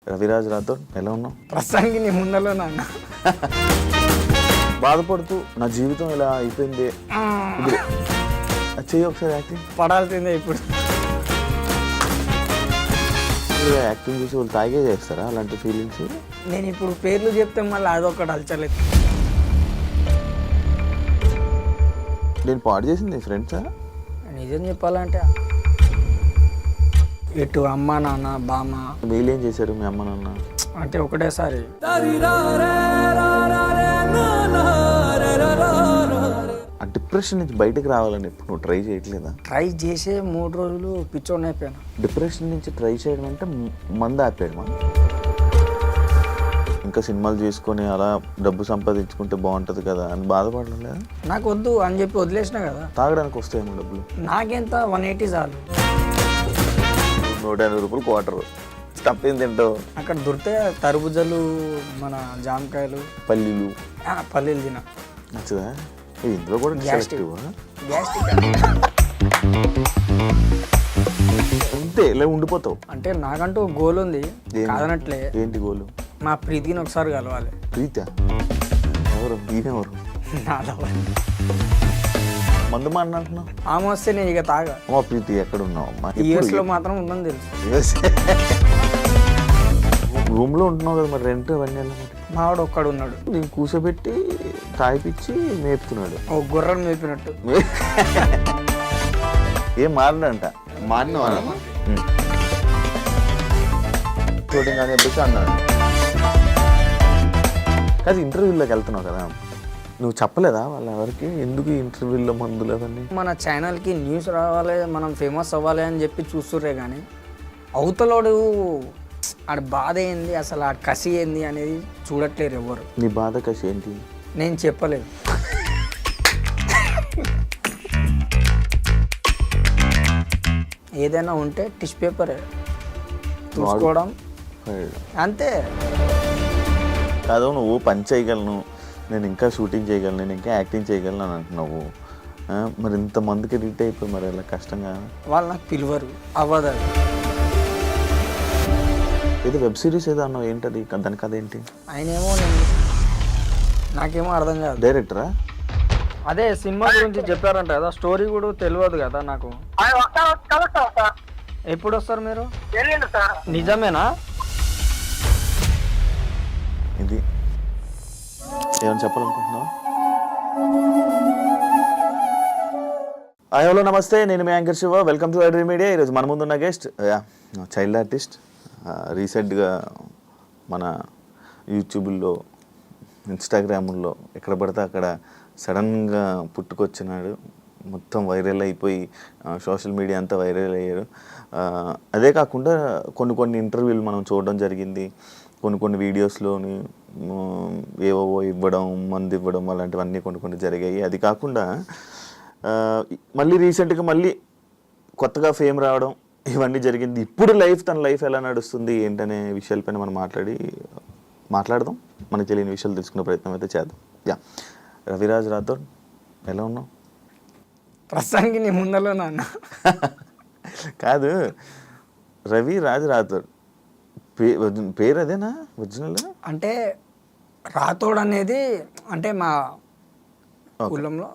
రవిరాజ్ రాథోడ్ ఎలా ఉన్నావు? ప్రస్తుతానికి నీ ముందలో నాన్న బాధపడుతూ నా జీవితం ఇలా అయిపోయింది ఇప్పుడు చెయ్యి ఒకసారి యాక్టింగ్. పడాల్సిందే ఇప్పుడు. యాక్టింగ్ చూసి వాళ్ళు తాగే చేస్తారా అలాంటి ఫీలింగ్స్? నేను ఇప్పుడు పేర్లు చెప్తే మళ్ళీ అదొకటి అలచలేదు. నేను పాడు చేసింది ఫ్రెండ్సా? నిజం చెప్పాలంటే ఇటు అమ్మ నాన్న బామ్మ వీళ్ళు ఏం చేశారు మీ అమ్మ నాన్న? అంటే ఒకటేసారి ఆ డిప్రెషన్ నుంచి బయటకు రావాలని ఇప్పుడు నువ్వు ట్రై చేయట్లేదా? ట్రై చేసే 3 రోజులు పిచ్చోడిని అయిపోయాను. డిప్రెషన్ నుంచి ట్రై చేయడం అంటే మందు ఆపేయడమా? ఇంకా సినిమాలు చేసుకొని అలా డబ్బు సంపాదించుకుంటే బాగుంటుంది కదా అని బాధపడడం లేదా? నాకు వద్దు అని చెప్పి వదిలేసిన కదా. తాగడానికి వస్తాయేమో డబ్బులు. నాకెంత 180 చాలు. 180 రూపాయలు క్వార్టర్ తప్పేం తింటావు? అక్కడ దొరికితే తరబుజలు, మన జామకాయలు, పల్లీలు. పల్లీలు తిన నచ్చదా? ఇందులో కూడా గ్యాస్ట్రిక్ అంతే ఇలా ఉండిపోతావు. అంటే నాకంటూ గోల్ ఉంది కాదనట్లే. ఏంటి గోలు? మా ప్రీతిని ఒకసారి కలవాలి. ప్రీత ఎవరు? ఈయనెవరు? మందు మాట అంటున్నావు? ఆమె వస్తే నేను ఇక తాగా. అమ్మా ప్రీతి ఎక్కడ ఉన్నావు? యూఎస్ లో మాత్రం ఉందని తెలుసు. రూమ్ లో ఉంటున్నావు కదా, మరి రెంట్ అవన్నీ ఎలా? మావాడు ఒక్కడు ఉన్నాడు. నేను కూర్చోబెట్టి తాగిపిచ్చి మేపుతున్నాడు. ఓ గుర్రను మేపినట్టు. ఏం మారినంట? మారిన షూటింగ్ అని చెప్పేసి అన్నాడు. కాదు ఇంటర్వ్యూలోకి వెళ్తున్నావు కదా, నువ్వు చెప్పలేదా వాళ్ళ ఎవరికి ఎందుకు ఇంటర్వ్యూలో మందులు అవన్నీ? మన ఛానల్కి న్యూస్ రావాలి, మనం ఫేమస్ అవ్వాలి అని చెప్పి చూస్తుర్రే కానీ అవతలోడు ఆడ బాధ ఏంది, అసలు ఆ కసి ఏంది అనేది చూడట్లేరు ఎవరు. నీ బాధ కసి ఏంటి? నేను చెప్పలేదు. ఏదైనా ఉంటే టిష్యూ పేపర్ చూసుకోవడం అంతే. కాదు నువ్వు పని చేయగలను, నేను ఇంకా షూటింగ్ చేయగలను, నేను ఇంకా యాక్టింగ్ చేయగలను అని అంటున్నావు. మరి ఇంతమందికి రీట్ అయిపోయి మరి అలా కష్టంగా వాళ్ళు నాకు పిలువరు అవ్వదు. ఏదో వెబ్ సిరీస్ ఏదో అన్నావు, ఏంటది? దాని కథ ఏంటి? ఆయనేమో నాకేమో అర్థం కాదు. డైరెక్టరా? అదే సినిమా గురించి చెప్పారంట కదా, స్టోరీ కూడా తెలియదు కదా నాకు. ఎప్పుడు వస్తారు మీరు? నిజమేనా? ఇది ఏమని చెప్పాలనుకుంటున్నావు? హలో నమస్తే, నేను మీ anchor Shiva. Welcome to iDream media. ఈరోజు మన ముందున్న గెస్ట్ చైల్డ్ ఆర్టిస్ట్. రీసెంట్గా మన యూట్యూబ్లో, ఇన్స్టాగ్రాముల్లో ఎక్కడ పడితే అక్కడ సడన్గా పుట్టుకొచ్చినాడు. మొత్తం వైరల్ అయిపోయి సోషల్ మీడియా అంతా వైరల్ అయ్యారు. అదే కాకుండా కొన్ని ఇంటర్వ్యూలు మనం చూడడం జరిగింది. కొన్ని వీడియోస్లోని ఏవో ఇవ్వడం, మందు ఇవ్వడం అలాంటివన్నీ కొన్ని జరిగాయి. అది కాకుండా మళ్ళీ రీసెంట్గా మళ్ళీ కొత్తగా ఫేమ్ రావడం ఇవన్నీ జరిగింది. ఇప్పుడు తన లైఫ్ ఎలా నడుస్తుంది ఏంటనే విషయాలపైన మనం మాట్లాడదాం. మనకు తెలియని విషయాలు తెలుసుకునే ప్రయత్నం అయితే చేద్దాం. రవిరాజ్ రాథోడ్ ఎలా ఉన్నావు? ప్రస్తుతానికి నీ ముందలో నాన్న. కాదు, రవిరాజ్ రాథోడ్ పేరు అదేనా ఒరిజినల్? అంటే రాథోడ్ అనేది అంటే మా కులంలో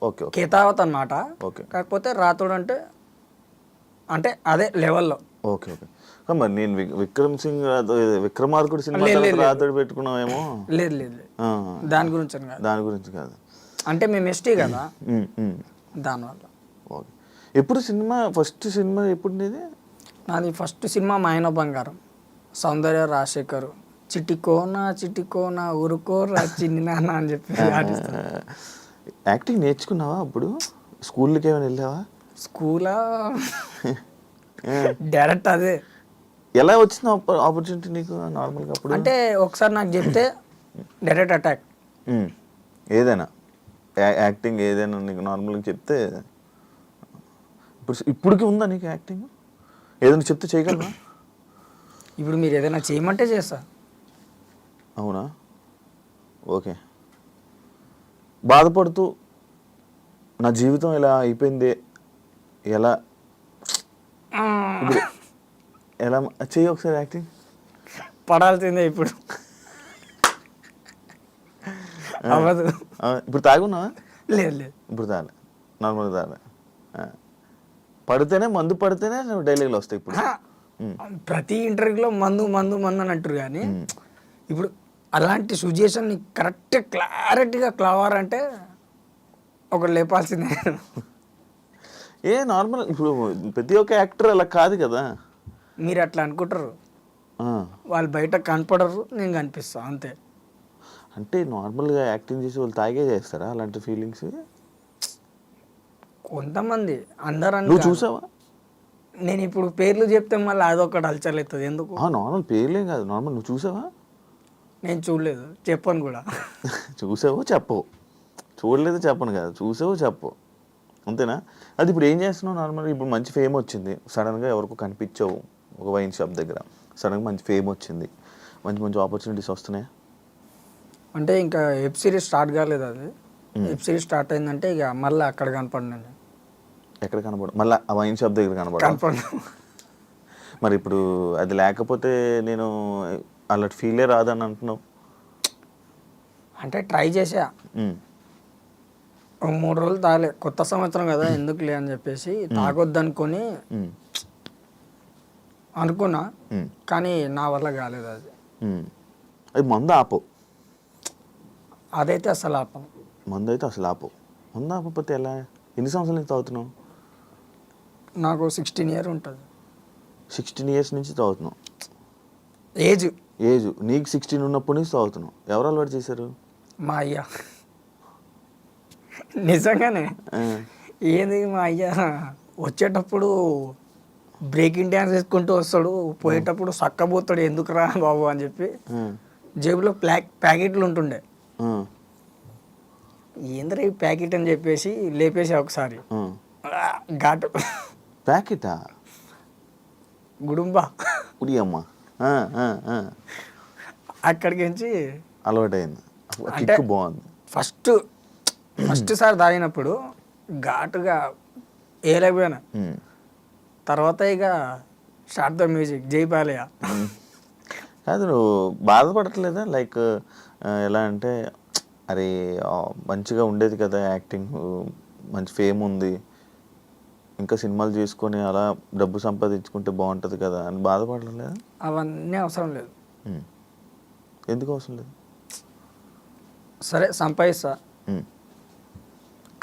ఓకే కేతావత్ అన్నమాట. ఓకే. కాకపోతే రాథోడ్ అంటే అదే లెవెల్లో. ఓకే. మరి నేను విక్రమార్కుడు సినిమా రాథోడ్ పెట్టుకున్నావేమో. లేదు దాని గురించి కాదు. అంటే మేము ఎస్టీ కదా, దానివల్ల. ఓకే. ఎప్పుడు ఫస్ట్ సినిమా ఎప్పుడు నీది? నాది ఫస్ట్ సినిమా మాయన బంగారం, సౌందర్య రాజశేఖర్. చిటికోనా ఊరుకోరా చిన్ని నాన్న అని చెప్పి. యాక్టింగ్ నేర్చుకున్నావా అప్పుడు? స్కూల్కి ఏమైనా వెళ్ళావా? స్కూలా డైరెక్ట్ అదే. ఎలా వచ్చిన ఆపర్చునిటీ నీకు నార్మల్గా అప్పుడు? అంటే ఒకసారి నాకు చెప్తే డైరెక్ట్ అటాక్. ఏదైనా యాక్టింగ్ ఏదైనా నీకు నార్మల్గా చెప్తే ఇప్పటికి ఉందా నీకు యాక్టింగ్? ఏదైనా చెప్తే చేయగలవా? ఇప్పుడు మీరు ఏదైనా చేయమంటే చేస్తా. అవునా? ఓకే. బాధపడుతూ నా జీవితం ఇలా అయిపోయింది ఎలా చెయ్యి ఒకసారి యాక్టింగ్. పడాల్సిందే ఇప్పుడు. అవ్వదు. ఇప్పుడు తాగున్నావా? లేదు లేదు. ఇప్పుడు తాగలే, నార్మల్గా తాగలే. పడితేనే మందు పడితేనే డైలీలో వస్తాయి ఇప్పుడు. ప్రతి ఇంటర్వ్యూలో మందు మందు మందు అని అంటారు కానీ ఇప్పుడు అలాంటి సిచ్యుయేషన్ కరెక్ట్ క్లారిటీగా క్లవారంటే ఒకటి లేపాల్సిందే. నార్మల్ ఇప్పుడు ప్రతి ఒక్క యాక్టర్ అలా కాదు కదా. మీరు అట్లా అనుకుంటారు, వాళ్ళు బయట కనపడరు, నేను కనిపిస్తా అంతే. అంటే నార్మల్గా యాక్టింగ్ చేసి వాళ్ళు తాగే చేస్తారా అలాంటి ఫీలింగ్స్? కొంతమంది, అందరూ. నువ్వు చూసావా? నేను ఇప్పుడు పేర్లు చెప్తే మళ్ళీ అదొకటి అలచల్ అవుతుంది ఎందుకు. నార్మల్ పేర్లేం కాదు, నార్మల్ నువ్వు చూసావా? నేను చూడలేదు, చెప్పను కూడా. చూసావో చెప్పవు, చూడలేదు చెప్పను కదా, చూసావో చెప్పవు, అంతేనా? అది ఇప్పుడు ఏం చేస్తున్నావు నార్మల్గా? ఇప్పుడు మంచి ఫేమ్ వచ్చింది, సడన్గా ఎవరికో కనిపించావు ఒక వైన్ షాప్ దగ్గర, సడన్గా మంచి ఫేమ్ వచ్చింది, మంచి మంచి ఆపర్చునిటీస్ వస్తున్నాయి. అంటే ఇంకా వెబ్ సిరీస్ స్టార్ట్ కాలేదు, అది వెబ్ సిరీస్ స్టార్ట్ అయిందంటే ఇక మళ్ళీ అక్కడ కనపడినాను. ఎక్కడ కనపడు? మళ్ళీ ఆ వైన్ షాప్ దగ్గర కనపడు. మరి ఇప్పుడు అది లేకపోతే నేను అలాంటి ఫీలే రాదని అంటున్నావు. అంటే ట్రై చేసా, 3 రోజులు తాగలే, కొత్త సంవత్సరం కదా ఎందుకులే అని చెప్పేసి తాగొద్దు అనుకొని అనుకున్నా, కానీ నా వల్ల కాలేదు అది. అది మందు ఆపు, అదైతే అసలు ఆపం. మందు అయితే అసలు ఆపు. మందు ఆపకపోతే ఎలా? ఎన్ని సంవత్సరాల నుంచి తాగుతున్నావు? నాకు 16 ఇయర్ ఉంటుంది. 16 ఇయర్స్ నుంచి తాగుతున్నావు. ఏజ్ నీకు 16 ఉన్నప్పటి నుంచి తాగుతున్నావు. ఎవరు అలవాటు చేశారు? మా అయ్య. నిజంగానే. ఏది మా అయ్య వచ్చేటప్పుడు బ్రేకింగ్ డ్యాన్స్ వేసుకుంటూ వస్తాడు, పోయేటప్పుడు సక్కబోతాడు, ఎందుకురా బాబు అని చెప్పి జేబులో ప్యాకెట్లు ఉంటుండే. ఏంద్రా ఈ ప్యాకెట్ అని చెప్పేసి లేపేసి ఒకసారి ఘాటు ప్యాకెటా గుడుంబా ఉడి అమ్మ అక్కడికి నుంచి అలవాటైంది. అంటే బాగుంది. ఫస్ట్ సారి తాగినప్పుడు ఘాటుగా ఏలేకపోయినా, తర్వాత ఇక స్టార్ట్ ద మ్యూజిక్ జై బాలయ్య. కాదు, నువ్వు బాధపడట్లేదా? లైక్ ఎలా అంటే, అరే మంచిగా ఉండేది కదా యాక్టింగ్, మంచి ఫేమ్ ఉంది, ఇంకా సినిమాలు చేసుకొని అలా డబ్బు సంపాదించుకుంటే బాగుంటుంది కదా అని బాధపడలేదా? అవన్నీ అవసరం లేదు. ఎందుకు అవసరం లేదు? సరే సంపాదిస్తా,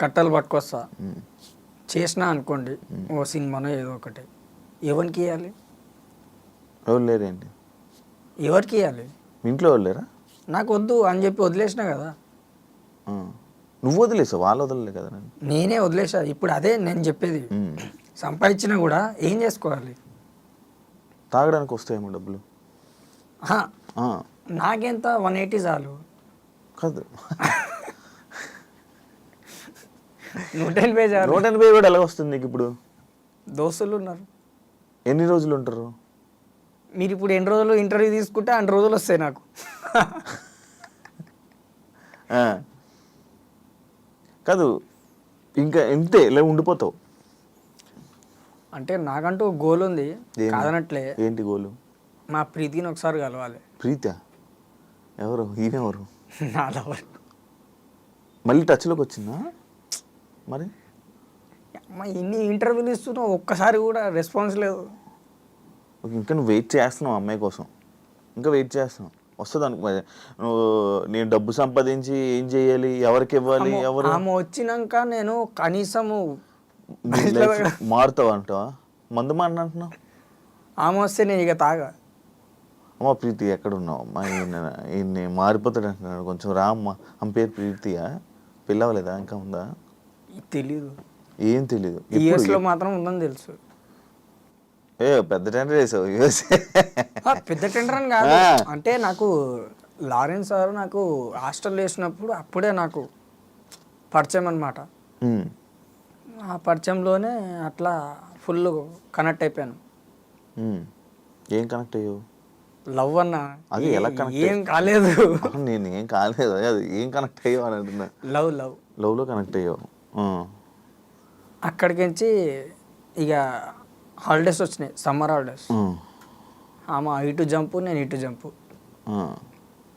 కట్టలు పట్టుకొస్తా, చేసినా అనుకోండి ఓ సినిమానో ఏదో ఒకటి, ఎవరికి ఇవ్వాలి? ఎవరు లేరేంటి? ఎవరికి ఇవ్వాలి? ఇంట్లో ఎవరు లేరా? నాకు వద్దు అని చెప్పి వదిలేసినా కదా. నువ్వు వదిలేసావు, వాళ్ళు వదలలే కదా. నేనే వదిలేసా. ఇప్పుడు అదే నేను చెప్పేది, సంపాదించినా కూడా ఏం చేసుకోవాలి? తాగడానికి వస్తాయేమో డబ్బులు. నాకెంత 180 చాలు. కాదు 180 చాలు. 180 కూడా ఎలా వస్తుంది నీకు? ఇప్పుడు దోస్తులు ఉన్నారు. ఎన్ని రోజులు ఉంటారు మీరు? ఇప్పుడు ఎన్ని రోజులు ఇంటర్వ్యూ తీసుకుంటే అన్ని రోజులు వస్తాయి నాకు. కాదు, ఇంకా ఎంతే లే ఉండిపోతావు. అంటే నాకంటూ గోల్ ఉంది, కాదనట్లే. ఏంటి గోలు? మా ప్రీతిని ఒకసారి కలవాలి. ప్రీత ఎవరు? ఈమెవరు? నా లవర్. మళ్ళీ టచ్లోకి వచ్చిందా? మరి ఇన్ని ఇంటర్వ్యూలు ఇస్తున్నావు, ఒక్కసారి కూడా రెస్పాన్స్ లేదు. ఇంకా నువ్వు వెయిట్ చేస్తున్నావు అమ్మాయి కోసం, ఇంకా వెయిట్ చేస్తున్నావు, వస్తుంది అనుకో. నువ్వు నేను డబ్బు సంపాదించి ఏం చేయాలి, ఎవరికి ఇవ్వాలి? ఎవరు? ఆమె వచ్చినాక నేను కనీసము మారుతావు అంటావా? మందు మారిన అంటున్నావు. ఆమె వస్తే నేను ఇక తాగా. అమ్మ ప్రీతి ఎక్కడ ఉన్నావు అమ్మా? ఈయన్ని మారిపోతాడు అంటున్నాడు, కొంచెం రా అమ్మ. అమ్మ పేరు ప్రీతియా? పిల్లవలేదా? ఇంకా ఉందా? తెలీదు. ఏం తెలీదు? యూఎస్లో మాత్రం ఉందని తెలుసు. పెద్ద టెండర్ వేసావు? పెద్ద టెండర్ అని కాదు, అంటే నాకు లారెన్స్ సార్ నాకు హాస్టల్ వేసినప్పుడు అప్పుడే నాకు పరిచయం అనమాట. ఆ పరిచయంలోనే అట్లా ఫుల్ కనెక్ట్ అయిపోయాను. ఏం కనెక్ట్ అయ్యావు? లవ్ అన్న. అది ఎలా కనెక్ట్? ఏం కాలేదు. నేను ఏం కాలేదు, అది ఏం కనెక్ట్ అయ్యావు అని అంటున్నా. లవ్లో కనెక్ట్ అయ్యావు. అక్కడికి నుంచి ఇక హాలిడేస్ వచ్చినాయి, సమ్మర్ హాలిడేస్. ఆమె ఇటు జంపు నేను ఇటు జంపు.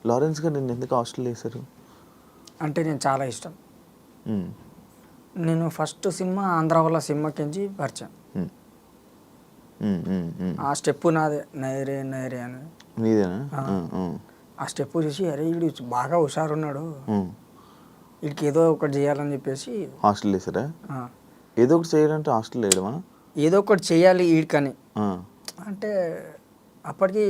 లారెన్స్ గారు నేను ఎందుకు హాస్టల్ వేశారు? అంటే నేను చాలా ఇష్టం. ఉమ్, నేను ఫస్ట్ సినిమా ఆంధ్ర వాళ్ళ సినిమాకించి పరిచయం. ఉమ్, ఉమ్, ఉమ్, ఉమ్. ఆ స్టెప్ నాదే, నైరే నైరే అని. నీదేనా? ఆ స్టెప్ చూసి అరే వీడు బాగా హుషారున్నాడు, ఉమ్. వీడికి ఏదో ఒకటి చేయాలని చెప్పేసి హాస్టల్ వేసారా? ఆ, ఏదో ఒకటి చేయాలంటే హాస్టల్ వేయడమా? ఏదో ఒకటి చేయాలి వీడికని. ఆ, అంటే అప్పటికి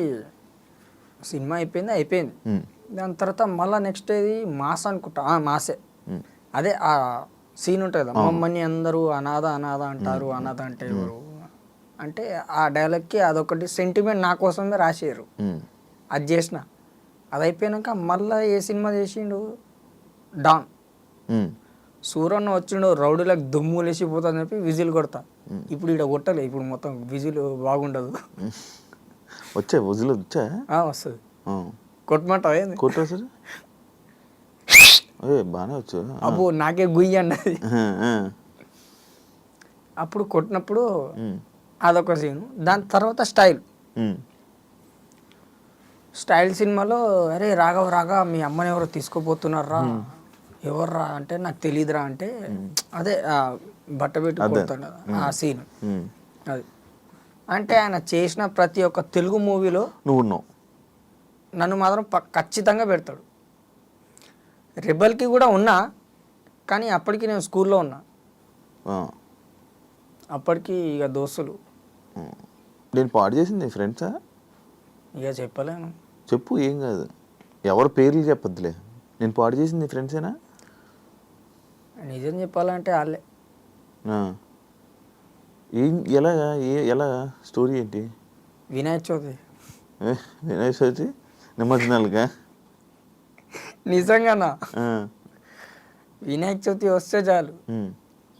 సినిమా అయిపోయింది. ఉమ్, దాని తర్వాత మళ్ళీ నెక్స్ట్ ఏది మాస్ అనుకుంటా, మాసే. ఉమ్, అదే ఆ సీన్ ఉంటుంది కదా, మమ్మల్ని అందరూ అనాథ అనాథ అంటారు, అనాథ అంటే ఎవరు అంటే ఆ డైలాగ్కి అదొకటి సెంటిమెంట్ నా కోసమే రాసారు. ఉమ్, అది చేసిన, అది అయిపోయాక మళ్ళీ ఏ సినిమా చేసిండు, డాన్. ఉమ్. సూరన్న వచ్చిండు రౌడీలకు దుమ్ము లేచిపోతుందని చెప్పి విజిల్ కొడతా. ఇప్పుడు ఇక్కడ కొట్టలే, ఇప్పుడు మొత్తం విజిల్ బాగుండదు. వచ్చా వజులు వచ్చా? వస్తుంది, కొట్టమంటావా ఏంది? కొట్టరా సార్? అదే బాగానే వచ్చు. అబ్బో నాకే గుయ్యి అన్నది. అప్పుడు కొట్టినప్పుడు అదొక సీను. దాని తర్వాత స్టైల్ సినిమాలో అరే రాగా మీ అమ్మని ఎవరో తీసుకోపోతున్నారా, ఎవర్రా అంటే నాకు తెలియదురా అంటే అదే బట్ట పెట్టి కొడతాడు కదా ఆ సీన్. అది అంటే ఆయన చేసిన ప్రతి ఒక్క తెలుగు మూవీలో నువ్వు ఉన్నావు, నన్ను మాత్రం ఖచ్చితంగా పెడతాడు. రెబల్కి కూడా ఉన్నా, కానీ అప్పటికి నేను స్కూల్లో ఉన్నా. అప్పటికి ఇక దోస్తులు. నేను పాడు చేసింది ఫ్రెండ్సా? ఇక చెప్పలేను. చెప్పు, ఏం కాదు, ఎవరి పేర్లు చెప్పొద్దులే. నేను పాడు చేసింది ఫ్రెండ్సేనా? నిజం చెప్పాలంటే వాళ్ళే. ఏం ఎలా స్టోరీ ఏంటి? వినాయక చవితి. వినాయక చవితి నిమజ్జనాలుగా? నిజంగానా? వినాయక చవితి వస్తే చాలు,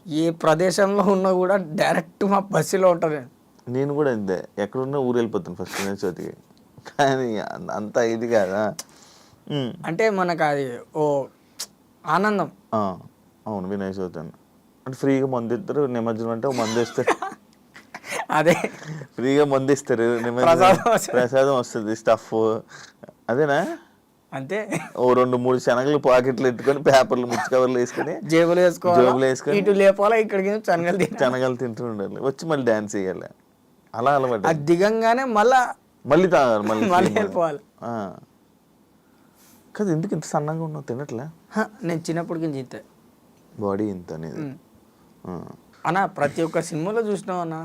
ఏ ప్రదేశంలో ఉన్నా కూడా డైరెక్ట్ మా బస్సులో ఉంటాను. నేను కూడా అంతే, ఎక్కడున్నా ఊరు వెళ్ళిపోతాను ఫస్ట్ వినాయక చవితికి. కానీ అంత ఇది కాదా అంటే మనకు అది ఓ ఆనందం. అవును, వినాయక చవితి అంటే ఫ్రీగా మందు ఇస్తారు, నిమజ్జనం అంటే మందు ఇస్తారు. అదే ఫ్రీగా మందు ఇస్తారు, ప్రసాదం వస్తుంది, స్టఫ్ అదేనా? అంతే. ఓ 2-3 శనగలు పాకెట్లు ఎట్టుకొని పేపర్లు ముచ్చి కవర్లు వేసుకొని జేబులు వేసుకొని ఇటు లేపాలా, ఇక్కడికి శనగలు తింటూ ఉండాలి, వచ్చి మళ్ళీ డాన్స్ చేయాలి. అలా అలవాటు. అది దిగంగానే మళ్ళీ తాగాలి, మళ్ళీ వెళ్ళిపోవాలి. కదా ఎందుకు ఇంత సన్నగా ఉన్నావు? తినట్లే? నేను చిన్నప్పటికి ఇంతే, బాడీ ఇంత అనేది అన్నా. ప్రతి ఒక్క సినిమాలో చూసినావు అన్నా.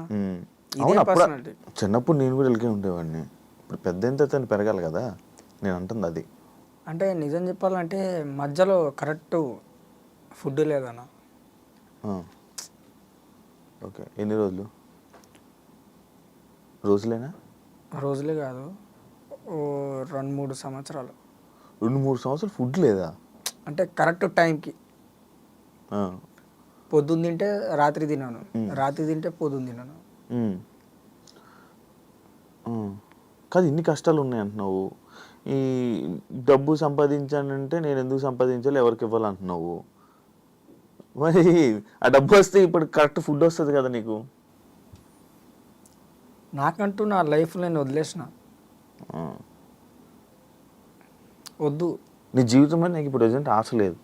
చిన్నప్పుడు నేను కూడా వెళ్ళి ఉండేవాడిని. ఇప్పుడు పెద్ద ఎంత పెరగాలి కదా, నేను అంటుంది అది. అంటే నిజం చెప్పాలంటే మధ్యలో కరెక్ట్ ఫుడ్ లేదన్నా. ఓకే, ఎన్ని రోజులు? రోజులేనా? రోజులే కాదు, 2-3 సంవత్సరాలు. 2-3 సంవత్సరాలు ఫుడ్ లేదా? అంటే కరెక్ట్ టైంకి పొద్దున్న తింటే రాత్రి తిన్నాను, రాత్రి తింటే పొద్దున్న తిన్నాను. కాదు, ఇన్ని కష్టాలు ఉన్నాయి అంటున్నావు. ఈ డబ్బు సంపాదించానంటే నేను ఎందుకు సంపాదించాలి, ఎవరికి ఇవ్వాలంటున్నావు. మరి ఆ డబ్బు వస్తే ఇప్పుడు కరెక్ట్ ఫుడ్ వస్తుంది కదా నీకు. నాకంటూ నా లైఫ్ నేను వదిలేసిన, వద్దు. నీ జీవితం మీద నాకు ఇప్పుడు ప్రజెంట్ ఆశ లేదు.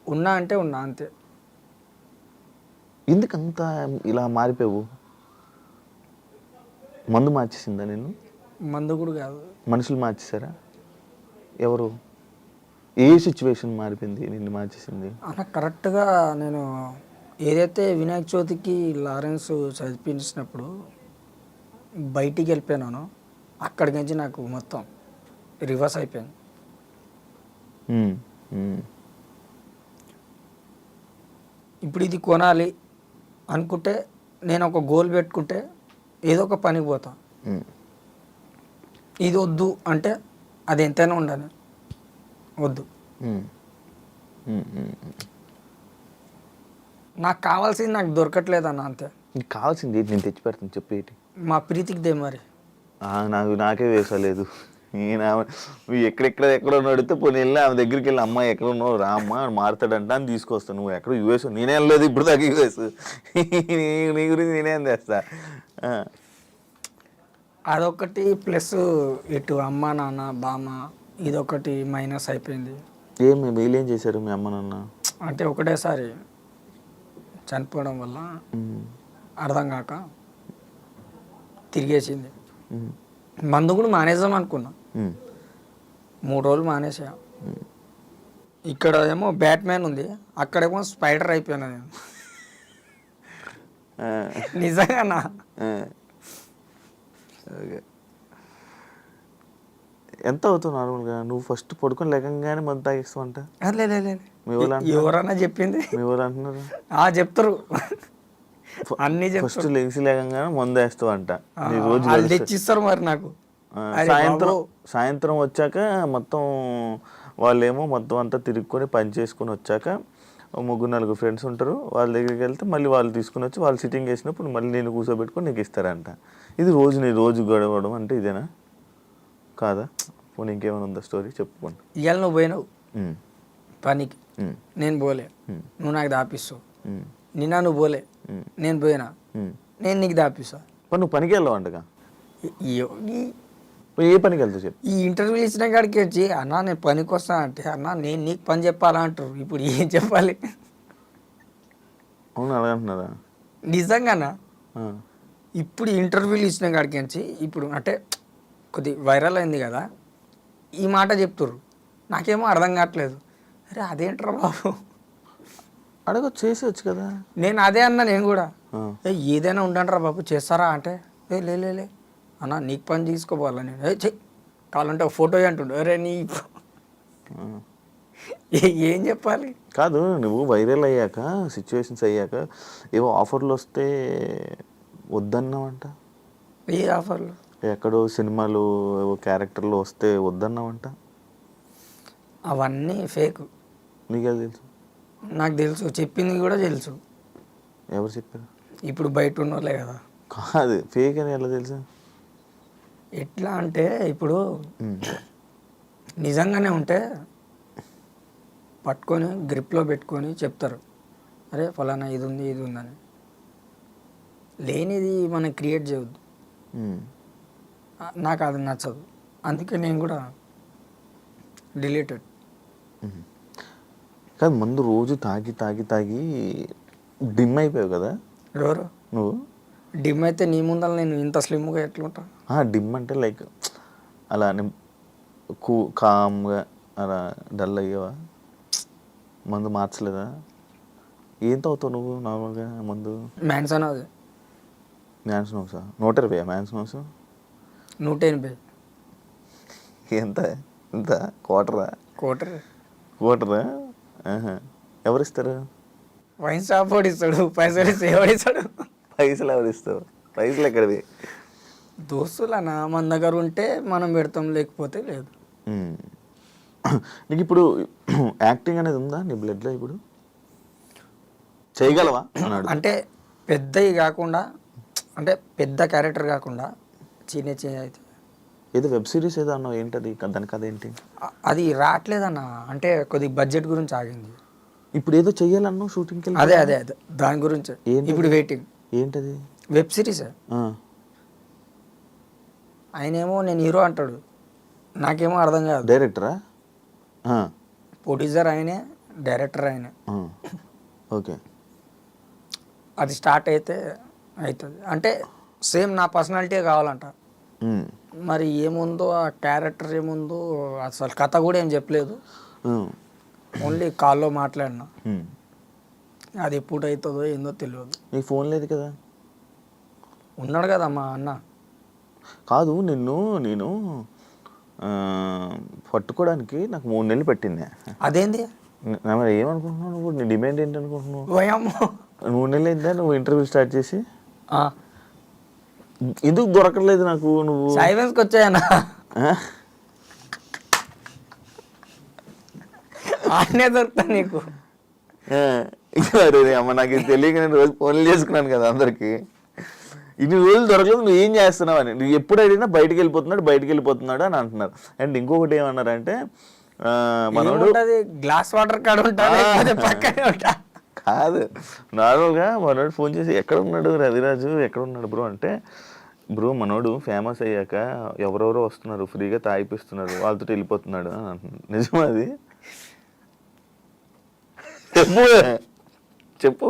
ఉన్నా అంటే ఉన్నా అంతే. ఎందుకంతా ఇలా మారిపోయావు? మందు మార్చేసిందా నేను? మందు కూడా కాదు, మనుషులు మార్చేశారా? ఎవరు? ఏ సిచ్యువేషన్ మారిపోయింది నిన్ను మార్చేసింది? అలా కరెక్ట్గా నేను ఏదైతే వినాయక చవితికి లారెన్స్ చదివించినప్పుడు బయటికి వెళ్ళిపోయినానో అక్కడికి నుంచి నాకు మొత్తం రివర్స్ అయిపోయింది. ఇప్పుడు ఇది కొనాలి అనుకుంటే నేను ఒక గోల్ పెట్టుకుంటే ఏదో ఒక పనికి పోతా. ఇది వద్దు అంటే అది ఎంతైనా ఉండాలి, వద్దు. నాకు కావాల్సింది నాకు దొరకట్లేదన్న, అంతే. నీకు కావాల్సింది ఏంటి? నేను తెచ్చి పెడతాను, చెప్పు ఏంటి? మా ప్రీతికి దే మరి. నాకే వేసలేదు. ఎక్కడెక్కడో నడితే పోనీ వెళ్ళి ఆమె దగ్గరికి వెళ్ళి, అమ్మాయి ఎక్కడ ఉన్నావు రా అమ్మ మారుతాడంట అని తీసుకొస్తాను. నువ్వు ఎక్కడ యూఎస్? నేనే వెళ్ళలేదు ఇప్పుడు దాకా యూఎస్. నీ గురించి నేనేం చేస్తా. అదొకటి ప్లస్ ఇటు అమ్మ నాన్న బామ్మ ఇదొకటి మైనస్ అయిపోయింది. వీళ్ళేం చేశారు మీ అమ్మ నాన్న? అంటే ఒకటేసారి చనిపోవడం వల్ల అర్థం కాక తిరిగేసింది. మందు కూడా మానేద్దాం అనుకున్నా, 3 రోజులు మానేసా. ఇక్కడ ఏమో బ్యాట్మ్యాన్ ఉంది, అక్కడేమో స్పైడర్ అయిపోయాను నేను. నిజంగానా? ఓకే. ఎంత అవుతావు నార్మల్గా? నువ్వు ఫస్ట్ పడుకొని లేకంగానే మందు తాగిస్తావు అంట. మీ వాళ్ళు ఎవరన్నా చెప్పింది? మీ వాళ్ళు అంటున్నారు చెప్తారు అన్ని ఫస్ట్ లెగిసి లేకంగానే మందు వేస్తావు అంట. నీ రోజు వాళ్ళు తెచ్చిస్తారు మరి నాకు. సాయంత్రం వచ్చాక మొత్తం వాళ్ళేమో మొత్తం అంతా తిరుక్కొని పని చేసుకొని వచ్చాక 3-4 ఫ్రెండ్స్ ఉంటారు, వాళ్ళ దగ్గరికి వెళ్తే మళ్ళీ వాళ్ళు తీసుకుని వచ్చి వాళ్ళు సిట్టింగ్ వేసినప్పుడు మళ్ళీ నేను కూర్చోబెట్టుకొని నీకు ఇస్తారంట. ఇది రోజు గడవడం అంటే ఇదేనా కాదా? పోనీ ఇంకేమైనా ఉందా స్టోరీ చెప్పుకోండి. ఇవాళ నువ్వు పోయినావు పనికి, నేను పోలే, నువ్వు నాకు దాపిస్తావు. నిన్న నువ్వు పోలే, నేను పోయినా, నేను నీకు దాపిస్తా. నువ్వు పనికి వెళ్ళావు అంటగా? ఏ పనికి వెళ్తావు చెప్పు. ఈ ఇంటర్వ్యూ ఇచ్చిన కాడికి వచ్చి అన్నా నేను పనికి వస్తా అంటే అన్నా నేను నీకు పని చెప్పాలా అంటారు. ఇప్పుడు ఏం చెప్పాలి? అవును అలాగంటున్నారా? నిజంగానా? ఇప్పుడు ఇంటర్వ్యూలు ఇచ్చిన కాడికి వచ్చి ఇప్పుడు అంటే కొద్ది వైరల్ అయింది కదా, ఈ మాట చెప్తుర్రు. నాకేమో అర్థం కావట్లేదు. అరే అదేంట్రా బాబు, అడగ చేసేవచ్చు కదా. నేను అదే అన్నా, నేను కూడా ఏదైనా ఉండండిరా బాబు చేస్తారా అంటే లే అన్నా నీకు పని తీసుకోపోవాలా. నేను చెయ్యి కావాలంటే ఒక ఫోటో అంటుండు. అరే నీ ఏం చెప్పాలి? కాదు, నువ్వు వైరల్ అయ్యాక సిచ్యువేషన్స్ అయ్యాక ఏవో ఆఫర్లు వస్తే వద్దన్నావంట. ఏ ఆఫర్లు? ఎక్కడో సినిమాలు ఏవో క్యారెక్టర్లు వస్తే వద్దన్నావంట. అవన్నీ ఫేక్. నీకే తెలుసు? నాకు తెలుసు, చెప్పింది కూడా తెలుసు. ఎవరు చెప్పారు? ఇప్పుడు బయట ఉన్నోళ్ళే కదా. కాదు, ఫేక్ అని ఎలా తెలుసు? ఎట్లా అంటే ఇప్పుడు నిజంగానే ఉంటే పట్టుకొని గ్రిప్లో పెట్టుకొని చెప్తారు, అరే ఫలానా ఇది ఉందని. లేనిది మనం క్రియేట్ చేయవద్దు. నాకు అది నచ్చదు, అందుకే నేను కూడా డిలీటెడ్. కాదు, మందు రోజు తాగి డిమ్ అయిపోయావు కదా. ఎవరు? నువ్వు డిమ్ అయితే నీ ముందర నేను ఇంత స్లిమ్గా ఎట్లుంటా? డిమ్ అంటే లైక్ అలా కామ్గా అలా డల్ అయ్యావా? మందు మార్చలేదా? ఏం తాగుతావు నువ్వు నార్మల్గా మందు? మ్యాన్సన్. అది మ్యాన్సనోసా? 120 మ్యాన్సనోస్? 180. ఎంత క్వార్టరా? క్వార్టరా? ఎవరిస్తారు? వైన్ షాప్ వాడు ఇస్తాడు, పైసలు ఇస్తే ఎవడిస్తాడు? పైసలు ఎవరిస్తావు? పైసలు ఎక్కడివి? దోస్తులనా మన దగ్గర ఉంటే మనం పెడతాం, లేకపోతే లేదు. నీకు ఇప్పుడు యాక్టింగ్ అనేది ఉందా నీ బ్లడ్లో? ఇప్పుడు చేయగలవా అన్నాడు. అంటే పెద్దవి కాకుండా, అంటే పెద్ద క్యారెక్టర్ కాకుండా చిన్న అయితే. ఏదో వెబ్ సిరీస్ ఏదో అన్నావు, ఏంటది? దాని కథ ఏంటి? అది రావట్లేదన్న, అంటే కొద్దిగా బడ్జెట్ గురించి ఆగింది. ఇప్పుడు ఏదో చెయ్యాలన్నావు షూటింగ్కి? అదే దాని గురించి ఇప్పుడు వెయిటింగ్. ఏంటది? Web series. ఆయనేమో నేను హీరో అంటాడు, నాకేమో అర్థం కాదు. డైరెక్టరా? ప్రొడ్యూసర్ ఆయనే, డైరెక్టర్ ఆయనే. ఓకే. అది స్టార్ట్ అయితే అవుతుంది. అంటే సేమ్ నా పర్సనాలిటీ కావాలంట. మరి ఏముందో ఆ క్యారెక్టర్ ఏముందో అసలు కథ కూడా ఏం చెప్పలేదు, ఓన్లీ కాల్లో మాట్లాడినా. అది ఎప్పుడు అవుతుందో ఏందో తెలియదు. నీకు ఫోన్ లేదు కదా? ఉన్నాడు కదా మా అన్న. కాదు, నేను పట్టుకోవడానికి నాకు 3 నెలలు పట్టింది. అదేంది? ఏమనుకుంటున్నావు నువ్వు? నీ డిమాండ్ ఏంటి అనుకుంటున్నావు? 3 నెలలు అయిందా నువ్వు ఇంటర్వ్యూ స్టార్ట్ చేసి? ఎందుకు దొరకలేదు నాకు? నువ్వు సైలెన్స్కి వచ్చాయన్నా, ఆడనే దొరుకుతా నీకు. అమ్మ నాకు ఇది తెలియక నేను రోజు ఫోన్లు చేసుకున్నాను కదా అందరికి. ఇన్ని రోజులు దొరకలేదు, నువ్వు ఏం చేస్తున్నావు అని. నువ్వు ఎప్పుడు అడిగినా బయటికి వెళ్ళిపోతున్నాడు అని అంటున్నారు. అండ్ ఇంకొకటి ఏమన్నారంటే మనోడు గ్లాస్ వాటర్ కాడ ఉంటాడు పక్కనే ఉంటా. కాదు, నార్మల్గా మనోడు ఫోన్ చేసి ఎక్కడ ఉన్నాడు రవిరాజు, ఎక్కడ ఉన్నాడు బ్రో అంటే, బ్రో మనోడు ఫేమస్ అయ్యాక ఎవరెవరో వస్తున్నారు ఫ్రీగా తాగిపిస్తున్నారు వాళ్ళతో వెళ్ళిపోతున్నాడు అని అంటున్నాడు. నిజమా అది? చెప్పు చెప్పు.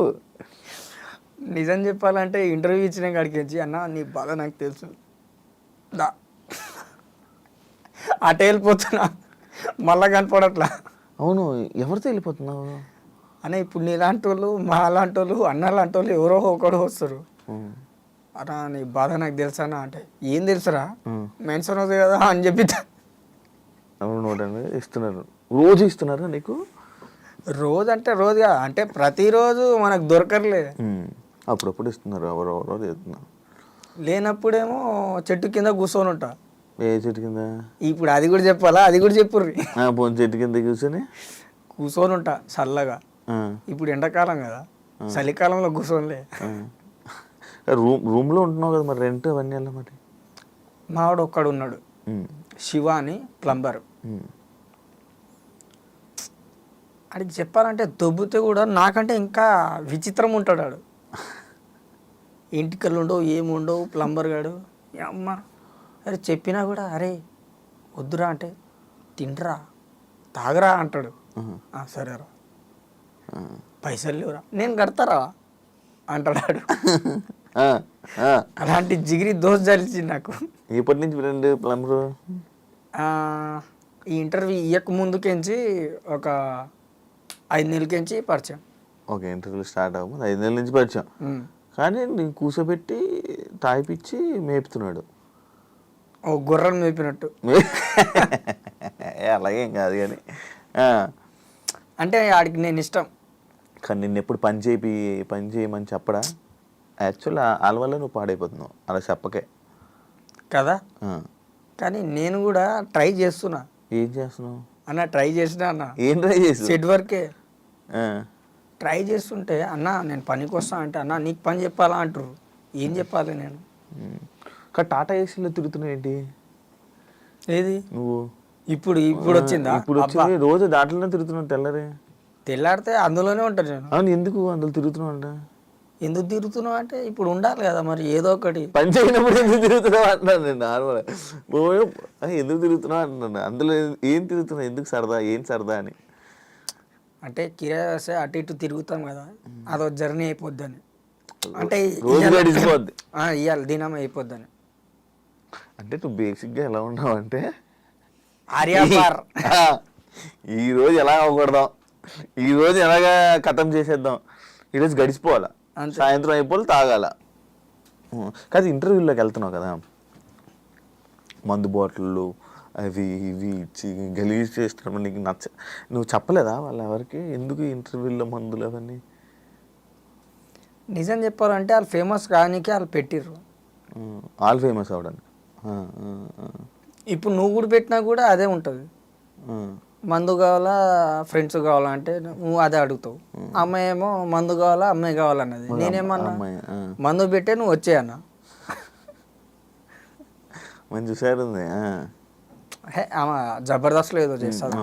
నిజం చెప్పాలంటే ఇంటర్వ్యూ ఇచ్చిన కాడికి వచ్చి అన్న నీ బాధ నాకు తెలుసు దా అటే వెళ్ళిపోతున్నా మళ్ళా కనపడట్లా. అవును, ఎవరితో వెళ్ళిపోతున్నావు? అన్న ఇప్పుడు నీలాంటి వాళ్ళు మా లాంటి వాళ్ళు అన్న లాంటి వాళ్ళు ఎవరో ఒకడు వస్తారు. అన్నా నీ బాధ నాకు తెలుసా అన్న అంటే ఏం తెలుసురా మెన్షన్ అవుతుంది కదా అని చెప్పి అవును ఇస్తున్నారు. రోజు ఇస్తున్నారా నీకు? రోజు అంటే రోజుగా అంటే ప్రతిరోజు మనకు దొరకర్లే. అప్పుడప్పుడు ఇస్తున్నారు, ఎవరెవరో చేస్తున్నారు. లేనప్పుడేమో చెట్టు కింద కూర్చొని ఉంటా. ఏ చెట్టు కింద? ఇప్పుడు అది కూడా చెప్పాలా? అది కూడా చెప్పుర్రి. పోనీ చెట్టు కింద కూర్చొని ఉంటా చల్లగా. ఇప్పుడు ఎండాకాలం కదా, చలికాలంలో కూర్చోనిలే. రూమ్లో ఉంటున్నావు కదా, మరి రెంట్ అవన్నీ ఎలా మరి? మావాడు ఒక్కడు ఉన్నాడు, శివ అని ప్లంబర్. అది చెప్పాలంటే దొబ్బితే కూడా నాకంటే ఇంకా విచిత్రం ఉంటాడు వాడు. ఇంటికల్లు ఉండవు ఏముండవు ప్లంబర్ గాడు. అమ్మ అరే చెప్పినా కూడా అరే వద్దురా అంటే తింటరా తాగరా అంటాడు. సరేరా పైసలు లేవురా నేను కడతారా అంటాడు. అలాంటి జిగిరి దోశ జరిచింది నాకు. ఎప్పటి నుంచి ఫ్రెండ్ ప్లంబరు? ఈ ఇంటర్వ్యూ ఇయ్యక ముందుకెంచి ఒక 5 నెలలకించి పరిచయం. ఓకే, ఇంటర్వ్యూ స్టార్ట్ అవ్వదు 5 నెలల నుంచి పరిచయం. కానీ నేను కూర్చోబెట్టి తాగిపిచ్చి మేపుతున్నాడు. ఓ గుర్రం మేపినట్టు. అలాగేం కాదు కానీ అంటే ఆడికి నేను ఇష్టం. కానీ నిన్ను ఎప్పుడు పని చేయమని చెప్పడా? యాక్చువల్ వాళ్ళ వల్ల నువ్వు పాడైపోతున్నావు అలా చెప్పకే కదా. కానీ నేను కూడా ట్రై చేస్తున్నా. ఏం చేస్తున్నావు అన్న? ట్రై చేసినా అన్న. ఏం ట్రై చేసి? సెట్ వర్కే ట్రై చేస్తుంటే అన్న నేను పనికి వస్తా అంటే అన్న నీకు పని చెప్పాలా అంటారు. ఏం చెప్పాలి నేను? టాటా ఏసీలో తిరుగుతున్నావు ఏంటి? ఏది నువ్వు ఇప్పుడు వచ్చిందా? ఇప్పుడు వచ్చింది. రోజు దాంట్లోనే తిరుగుతున్నావు. తెల్లారితే అందులోనే ఉంటాను నేను. అవును, ఎందుకు అందులో తిరుగుతున్నావు అంట? ఎందుకు తిరుగుతున్నావు అంటే ఇప్పుడు ఉండాలి కదా మరి ఏదో ఒకటి. పని చేయనప్పుడు ఎందుకు తిరుగుతున్నావు అంటున్నాను నేను. నార్మల్ ఎందుకు తిరుగుతున్నావు అంటున్నాను. అందులో ఏం తిరుగుతున్నావు? ఎందుకు సరదా? ఏం సరదా అని అంటే కిరాయి వస్తే అటు ఇటు తిరుగుతాం కదా, అదో జర్నీ అయిపోద్దని. అంటే రోజు గడిచిపోద్ది, ఇవాళ దినం అయిపోద్దని. అంటే నువ్వు బేసిక్గా ఎలా ఉన్నావు అంటే ఆర్యాపార్ ఈరోజు ఎలా అవ్వకూడదాం, ఈరోజు ఎలాగా కథం చేసేద్దాం, ఈరోజు గడిచిపోవాలా, సాయంత్రం అయిపోవాలి తాగాల. కాదు ఇంటర్వ్యూలోకి వెళ్తున్నావు కదా, మందు బాటిళ్ళు అవి ఇవి ఇచ్చి గలీజ్ చేస్తున్నావు. నీకు నువ్వు చెప్పలేదా వాళ్ళు ఎవరికి ఎందుకు ఇంటర్వ్యూలో మందులు అవన్నీ? నిజం చెప్పాలంటే వాళ్ళు ఫేమస్ కానీకి వాళ్ళు పెట్టిర్రు. వాళ్ళు ఫేమస్ అవడానికి. ఇప్పుడు నువ్వు కూడా పెట్టినా కూడా అదే ఉంటుంది. మందు కావాలా ఫ్రెండ్స్ కావాలా అంటే నువ్వు అదే అడుగుతావు. అమ్మాయి ఏమో మందు కావాలా అమ్మాయి కావాలన్నది. నేనేమన్నా మందు పెట్టే నువ్వు వచ్చేయన్నా. మంచి హుషారు ఉంది. ఆమె జబర్దస్త్లో ఏదో చేస్తుంది.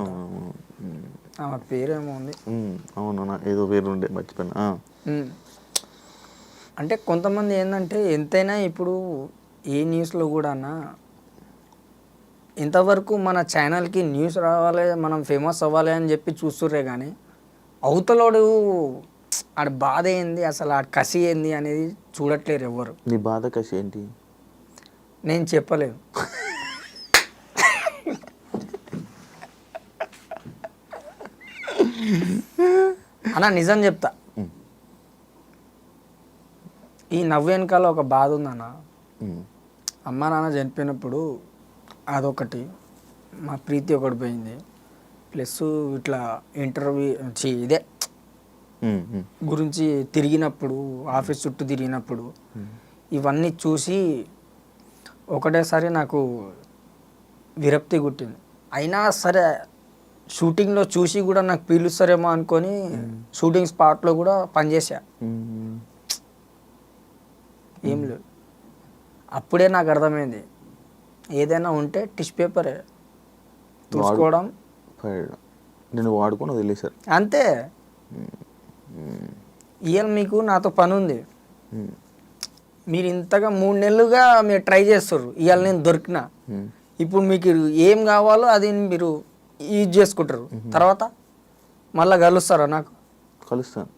ఆమె పేరేమో ఉంది. అవును, ఏదో పేరు ఉండే మర్చిపోయినా. అంటే కొంతమంది ఏంటంటే ఎంతైనా ఇప్పుడు ఏ న్యూస్లో కూడా ఇంతవరకు మన ఛానల్కి న్యూస్ రావాలి, మనం ఫేమస్ అవ్వాలి అని చెప్పి చూస్తుర్రే కానీ అవతలోడు ఆడ బాధ ఏంది, అసలు ఆడ కసి ఏంది అనేది చూడట్లేరు ఎవ్వరు. నీ బాధ కసి ఏంటి? నేను చెప్పలేను. అన్నా నిజం చెప్తా, ఈ నవ్వు వెనకాల ఒక బాధ ఉందన్న. అమ్మ నాన్న చనిపోయినప్పుడు అదొకటి, మా ప్రీతి ఒకటి పోయింది, ప్లస్ ఇట్లా ఇంటర్వ్యూ ఇదే గురించి తిరిగినప్పుడు, ఆఫీస్ చుట్టూ తిరిగినప్పుడు ఇవన్నీ చూసి ఒకటేసారి నాకు విరక్తి గుట్టింది. అయినా సరే షూటింగ్లో చూసి కూడా నాకు పీలుస్తారేమో అనుకొని షూటింగ్ స్పాట్లో కూడా పనిచేసా. ఏం లేదు, అప్పుడే నాకు అర్థమైంది ఏదైనా ఉంటే టిష్యూ పేపరే చూసుకోవడం, నేను వాడుకొని వదిలేసారు అంతే. ఇవాళ మీకు నాతో పని ఉంది, మీరు ఇంతగా 3 నెలలుగా మీరు ట్రై చేస్తారు ఇవాళ నేను దొరికినా ఇప్పుడు మీకు ఏం కావాలో అది మీరు యూజ్ చేసుకుంటారు తర్వాత మళ్ళీ కలుస్తారా నాకు కలుస్తాను.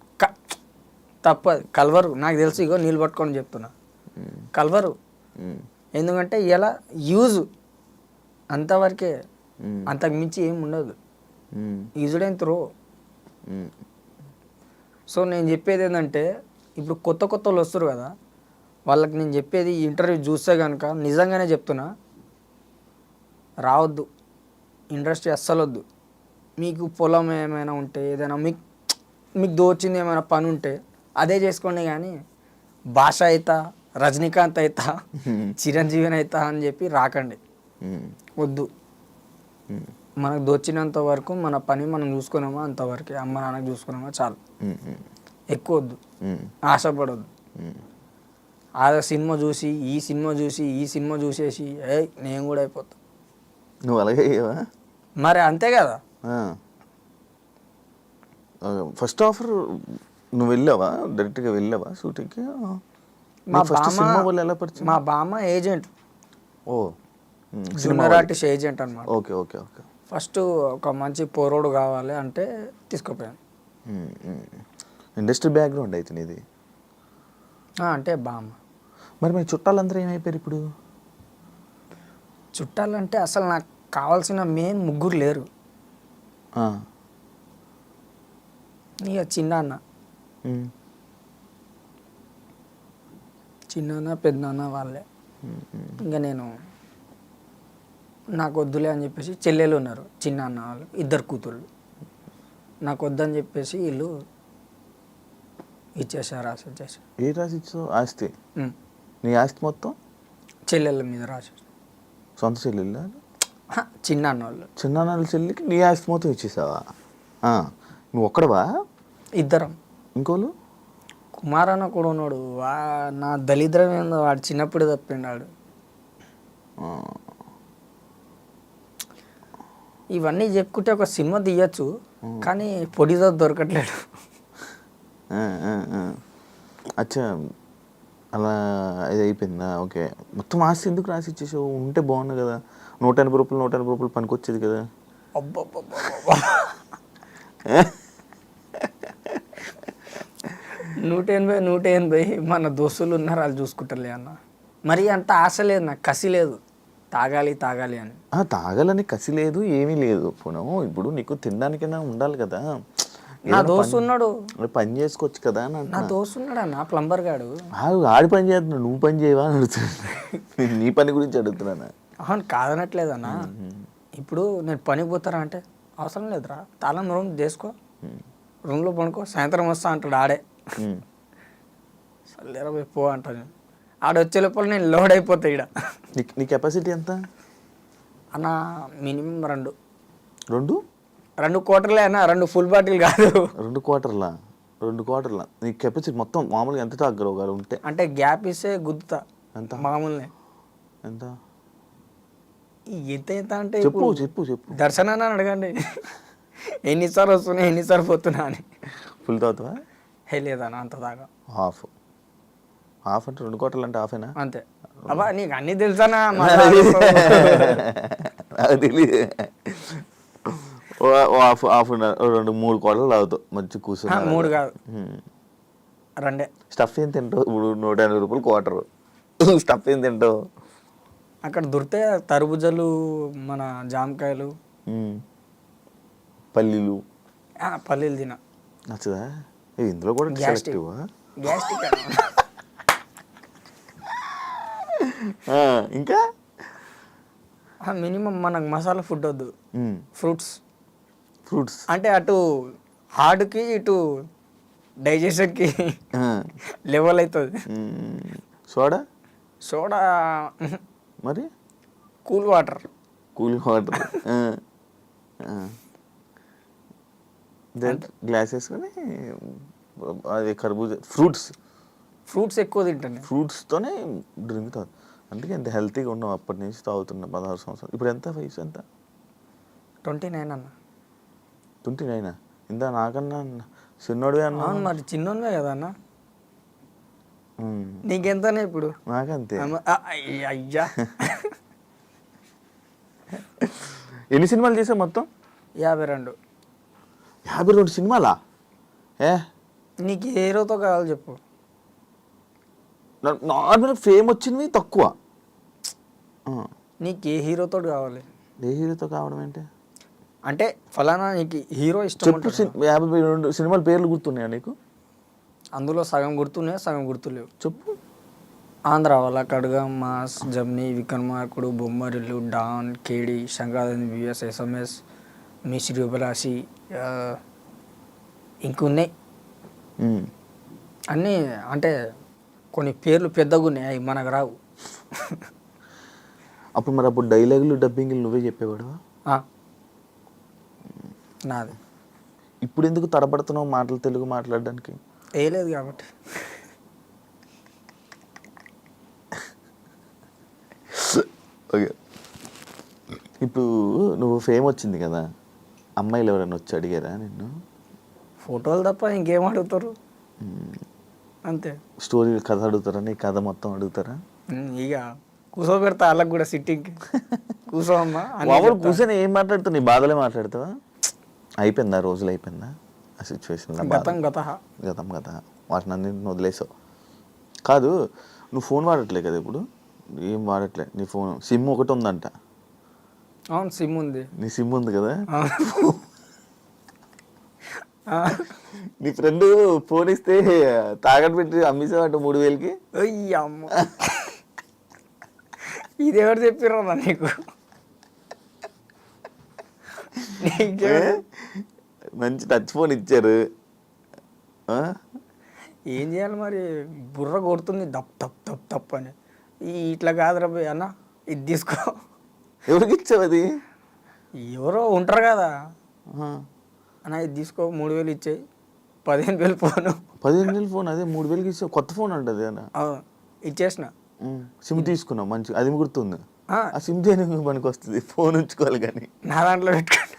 తప్పదు కలవరు నాకు తెలుసు. ఇగో నీళ్ళు పట్టుకొని చెప్తున్నా కలవరు. ఎందుకంటే ఇలా యూజ్ అంతవరకే, అంతకు మించి ఏం ఉండదు. Used and throw. సో నేను చెప్పేది ఏంటంటే ఇప్పుడు కొత్త కొత్త వాళ్ళు వస్తారు కదా, వాళ్ళకి నేను చెప్పేది ఈ ఇంటర్వ్యూ చూస్తే కనుక నిజంగానే చెప్తున్నా, రావద్దు ఇండస్ట్రీ అస్సలు వద్దు. మీకు పొలం ఏమైనా ఉంటే ఏదైనా మీకు దోచింది ఏమైనా పని ఉంటే అదే చేసుకోండి, కానీ భాష అవుతా రజనీకాంత్ అవుతా చిరంజీవిని అవుతా అని చెప్పి రాకండి, వద్దు. మనకు దోచినంత వరకు మన పని మనం చూసుకున్నామా అంతవరకే, అమ్మ నాన్నకి చూసుకున్నామా చాలు, ఎక్కువ వద్దు, ఆశపడొద్దు. ఆ సినిమా చూసి ఈ సినిమా చూసి ఈ సినిమా చూసేసి నేను కూడా అయిపోతా. నువ్వు అలాగే మరి అంతే కదా. ఫస్ట్ ఆఫర్ నువ్వు వెళ్ళావా, డైరెక్ట్గా వెళ్ళావా షూటింగ్కి? మా బామ్మ ఏజెంట్, ఓ జూనియర్ ఆర్టిస్ట్ ఏజెంట్ అనమాట. Okay okay okay. ఫస్ట్ ఒక మంచి పోరోడు కావాలి అంటే తీసుకుపోయాను. ఇండస్ట్రీ బ్యాక్గ్రౌండ్ అయితే నీది అంటే బామ్మ. మరి మీ చుట్టాలందరూ ఏమైపోయారు ఇప్పుడు? చుట్టాలంటే అసలు నాకు కావాల్సిన మెయిన్ ముగ్గురు లేరు. ఇక చిన్నాన్న పెద్దనాన్న వాళ్ళే. ఇంకా నేను నాకు వద్దులే అని చెప్పేసి చెల్లెలు ఉన్నారు, చిన్నాన్న వాళ్ళు 2 కూతుళ్ళు. నాకు వద్దని చెప్పేసి వీళ్ళు ఇచ్చేసారు, రాసి ఇచ్చేసారు. ఏ రాసి ఇచ్చావు? ఆస్తి? నీ ఆస్తి మొత్తం చెల్లెళ్ళ మీద రాసి. సొంత చెల్లెళ్ళ? చిన్నాన్న వాళ్ళు. చిన్నాన్న చెల్లికి నీ ఆస్తి మొత్తం ఇచ్చేసావా? నువ్వు ఒక్కడవా? ఇద్దరం. ఇంకోళ్ళు కుమారన్న కూడా ఉన్నాడు. నా దళిద్రం ఏందో వాడు చిన్నప్పుడే తప్పిండాడు. ఇవన్నీ చెప్పుకుంటే ఒక సినిమా తీయచ్చు, కానీ పొడితో దొరకట్లేడు. అచ్చా, అలా ఇది అయిపోయిందా? ఓకే. మొత్తం ఆస్తి ఎందుకు రాసి ఇచ్చేసావు? ఉంటే బాగుంది కదా, 180 రూపాయలు 180 రూపాయలు పనికొచ్చేది కదా. అబ్బబ్బబ్బా 180 మన దోస్తులు ఉన్నారు, వాళ్ళు చూసుకుంటారులే అన్న. మరి అంత ఆశ లేదు నాకు, కసి లేదు తాగాలి తాగాలి అని. తాగాలని కసి లేదు, ఏమీ లేదు. పోను ఇప్పుడు నీకు తినడానికైనా ఉండాలి కదా. నా దోస్తు ఉన్నాడు, పని చేసుకోవచ్చు కదా. నా దోస్తు ఉన్నాడు అన్న, ప్లంబర్ గాడు. ఆడి పని చేస్తున్నాడు, నువ్వు పని చేయవా అని అడుగుతున్నా. నీ పని గురించి అడుగుతున్నా. అవును కాదనట్లేదన్న. ఇప్పుడు నేను పనికి పోతారా అంటే అవసరం లేదురా, తాళం రూమ్ చేసుకో, రూమ్లో పడుకో, సాయంత్రం వస్తా అంటాడు ఆడే. సర్లేరా పో అంటాను. ఆడ వచ్చే లోపల నేను లోడ్ అయిపోతా. ఇక్కడ నీ కెపాసిటీ ఎంత అన్న? మినిమం 2 క్వార్టర్లే అన్న, 2 ఫుల్ బాటిల్ కాదు. 2 క్వార్టర్లా నీ కెపాసిటీ మొత్తం మామూలుగా ఎంత తాగలవు ఉంటే? అంటే గ్యాప్ ఇస్తే గుద్దుతా. ఎంత మామూలునే? ఎంత ఎంత అంటే చెప్పు దర్శనాన్ని అడగండి, ఎన్నిసార్లు వస్తున్నా ఎన్నిసార్లు పోతున్నా అని. ఫుల్ తాగుతావా? లేదన్న అంత దాకా. హాఫ్ అంటే 2 క్వార్టర్లు అంటే హాఫేనా? అంతే. అబ్బా నీకు అన్నీ తెలుసానా? తెలియదు. హాఫ్ 2-3 క్వార్టర్లు తాగుతావు మంచి కూర్చొని. 3 కాదు 2. స్టఫ్ ఏం తింటావు? ఇప్పుడు 180 రూపాయలు క్వార్టర్. స్టఫ్ ఏం తింటావు? అక్కడ దొరికితే తరబుజలు, మన జామకాయలు, పల్లీలు తిన. నచ్చదా? ఇందులో కూడా గ్యాస్ట్రిక్ ఇంకా మినిమం మనకు మసాలా ఫుడ్ వద్దు. ఫ్రూట్స్ అంటే అటు హార్ట్కి ఇటు డైజెషన్కి లెవెల్ అవుతుంది. సోడా మరి కూల్ వాటర్ గ్లాస్ వేసుకొని అది కర్బూజా ఫ్రూట్స్ ఎక్కువ తింటాను. ఫ్రూట్స్తోనే డ్రింక్ తాగు. అందుకే ఎంత హెల్తీగా ఉన్నావు. అప్పటి నుంచి తాగుతున్నా 16 సంవత్సరాలు. ఇప్పుడు ఎంత వయసు? ఎంత? 29 అన్న. 29? ఇందా నాకన్నా చిన్నోడివే అన్నా. మరి చిన్నోడివే కదా అన్న. నీకెంతనే ఇప్పుడు? నాకంతే. అయ్యా ఎన్ని సినిమాలు చేసావు మొత్తం? 52. 52 సినిమాలా? నీకు ఏ హీరోతో కావాలి చెప్పు. నార్మల్ ఫేమ్ వచ్చింది తక్కువ. నీకు ఏ హీరోతో కావాలి? ఏ హీరోతో కావడం ఏంటి అంటే ఫలానా నీకు హీరో ఇష్టం చెప్పు. 52 సినిమాల పేర్లు గుర్తున్నాయా నీకు? అందులో సగం గుర్తున్నాయి, సగం గుర్తులేవు. చెప్పు. ఆంధ్ర వాళ్ళ కడుగా, మాస్, జమ్ని, విక్రమార్కుడు, బొమ్మరిల్లు, డాన్, కేడి, శంకరాదండి, బిఎస్, ఎస్ఎంఎస్, మిశ్రీ అభిలాషి, ఇంకున్నాయి అన్నీ. అంటే కొన్ని పేర్లు పెద్దగా ఉన్నాయి, అవి మనకు రావు. అప్పుడు మరి అప్పుడు డైలాగులు డబ్బింగ్లు నువ్వే చెప్పేవాడు? నాది. ఇప్పుడు ఎందుకు తడబడుతున్నావు మాటలు తెలుగు మాట్లాడడానికి? వేయలేదు కాబట్టి. ఓకే, ఇప్పుడు నువ్వు ఫేమ్ వచ్చింది కదా, అమ్మాయిలు ఎవరైనా వచ్చి అడిగారా నిన్ను? ఫోటోలు తప్ప ఇంకేం అడుగుతారు? అంతే. స్టోరీ కథ అడుగుతారా? నీ కథ మొత్తం అడుగుతారా? ఇక కూర్చోబెడతా వాళ్ళకి కూడా సిట్టింగ్కి. కూర్చోమ్మా మామూలు కూర్చొని ఏం మాట్లాడుతావు? నీ బాధలే మాట్లాడతావా? అయిపోయిందా? రోజులు అయిపోయిందా ఆ సిచ్యువేషన్? గతం గత వాటిని అన్నింటిని వదిలేసావు. కాదు, నువ్వు ఫోన్ వాడట్లే కదా ఇప్పుడు? ఏం వాడట్లే. నీ ఫోన్ సిమ్ ఒకటి ఉందంట. అవును, సిమ్ ఉంది. నీ సిమ్ ఉంది కదా? నీ ఫ్రెండ్ ఫోన్ ఇస్తే తాగట్టు పెట్టి అమ్మేసావంట 3000కి. అమ్మ, ఇది ఎవరు చెప్పిర్రా నీకు? మంచి టచ్ ఫోన్ ఇచ్చారు. ఏం చేయాలి మరి? బుర్ర కొడుతుంది దప్ తప్ తప్ తప్ అని. ఇట్లా కాదురా పోయి అన్న, ఇది తీసుకో. ఎవరికి ఇచ్చావు అది? ఎవరో ఉంటారు కదా అన్న, ఇది తీసుకో, 3000 ఇచ్చాయి, 15,000 ఫోను. 15,000 ఫోన్? అదే 3000కి ఇచ్చావు. కొత్త ఫోన్ అంటది అన్న. ఇచ్చేసిన. సిమ్ తీసుకున్నావు, మంచి. అది గుర్తుంది. ఆ సిమ్ దేనికి పనికి వస్తుంది? ఫోన్ ఉంచుకోవాలి కానీ. నా దాంట్లో పెట్టుకున్నా.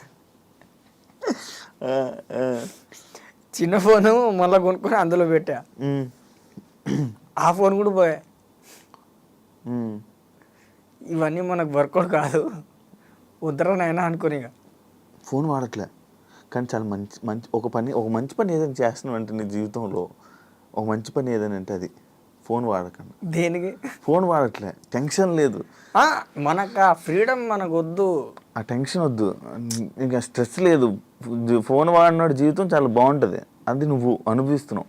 చిన్న ఫోను మళ్ళీ కొనుక్కొని అందులో పెట్టా. ఆ ఫోన్ కూడా పోయా. ఇవన్నీ మనకు వర్కౌట్ కాదు, వద్దరనైనా అనుకుని ఇక ఫోన్ వాడట్లే. కానీ చాలా మంచి మంచి ఒక మంచి పని ఏదైనా చేస్తున్నావు అంటే నీ జీవితంలో ఒక మంచి పని ఏదైనా అంటే అది ఫోన్ వాడకండి. దేనికి? ఫోన్ వాడట్లే, టెన్షన్ లేదు మనకు. ఆ ఫ్రీడమ్ మనకు వద్దు, ఆ టెన్షన్ వద్దు, ఇంకా స్ట్రెస్ లేదు. ఫోన్ వాడినాడు జీవితం చాలా బాగుంటుంది. అది నువ్వు అనుభవిస్తున్నావు.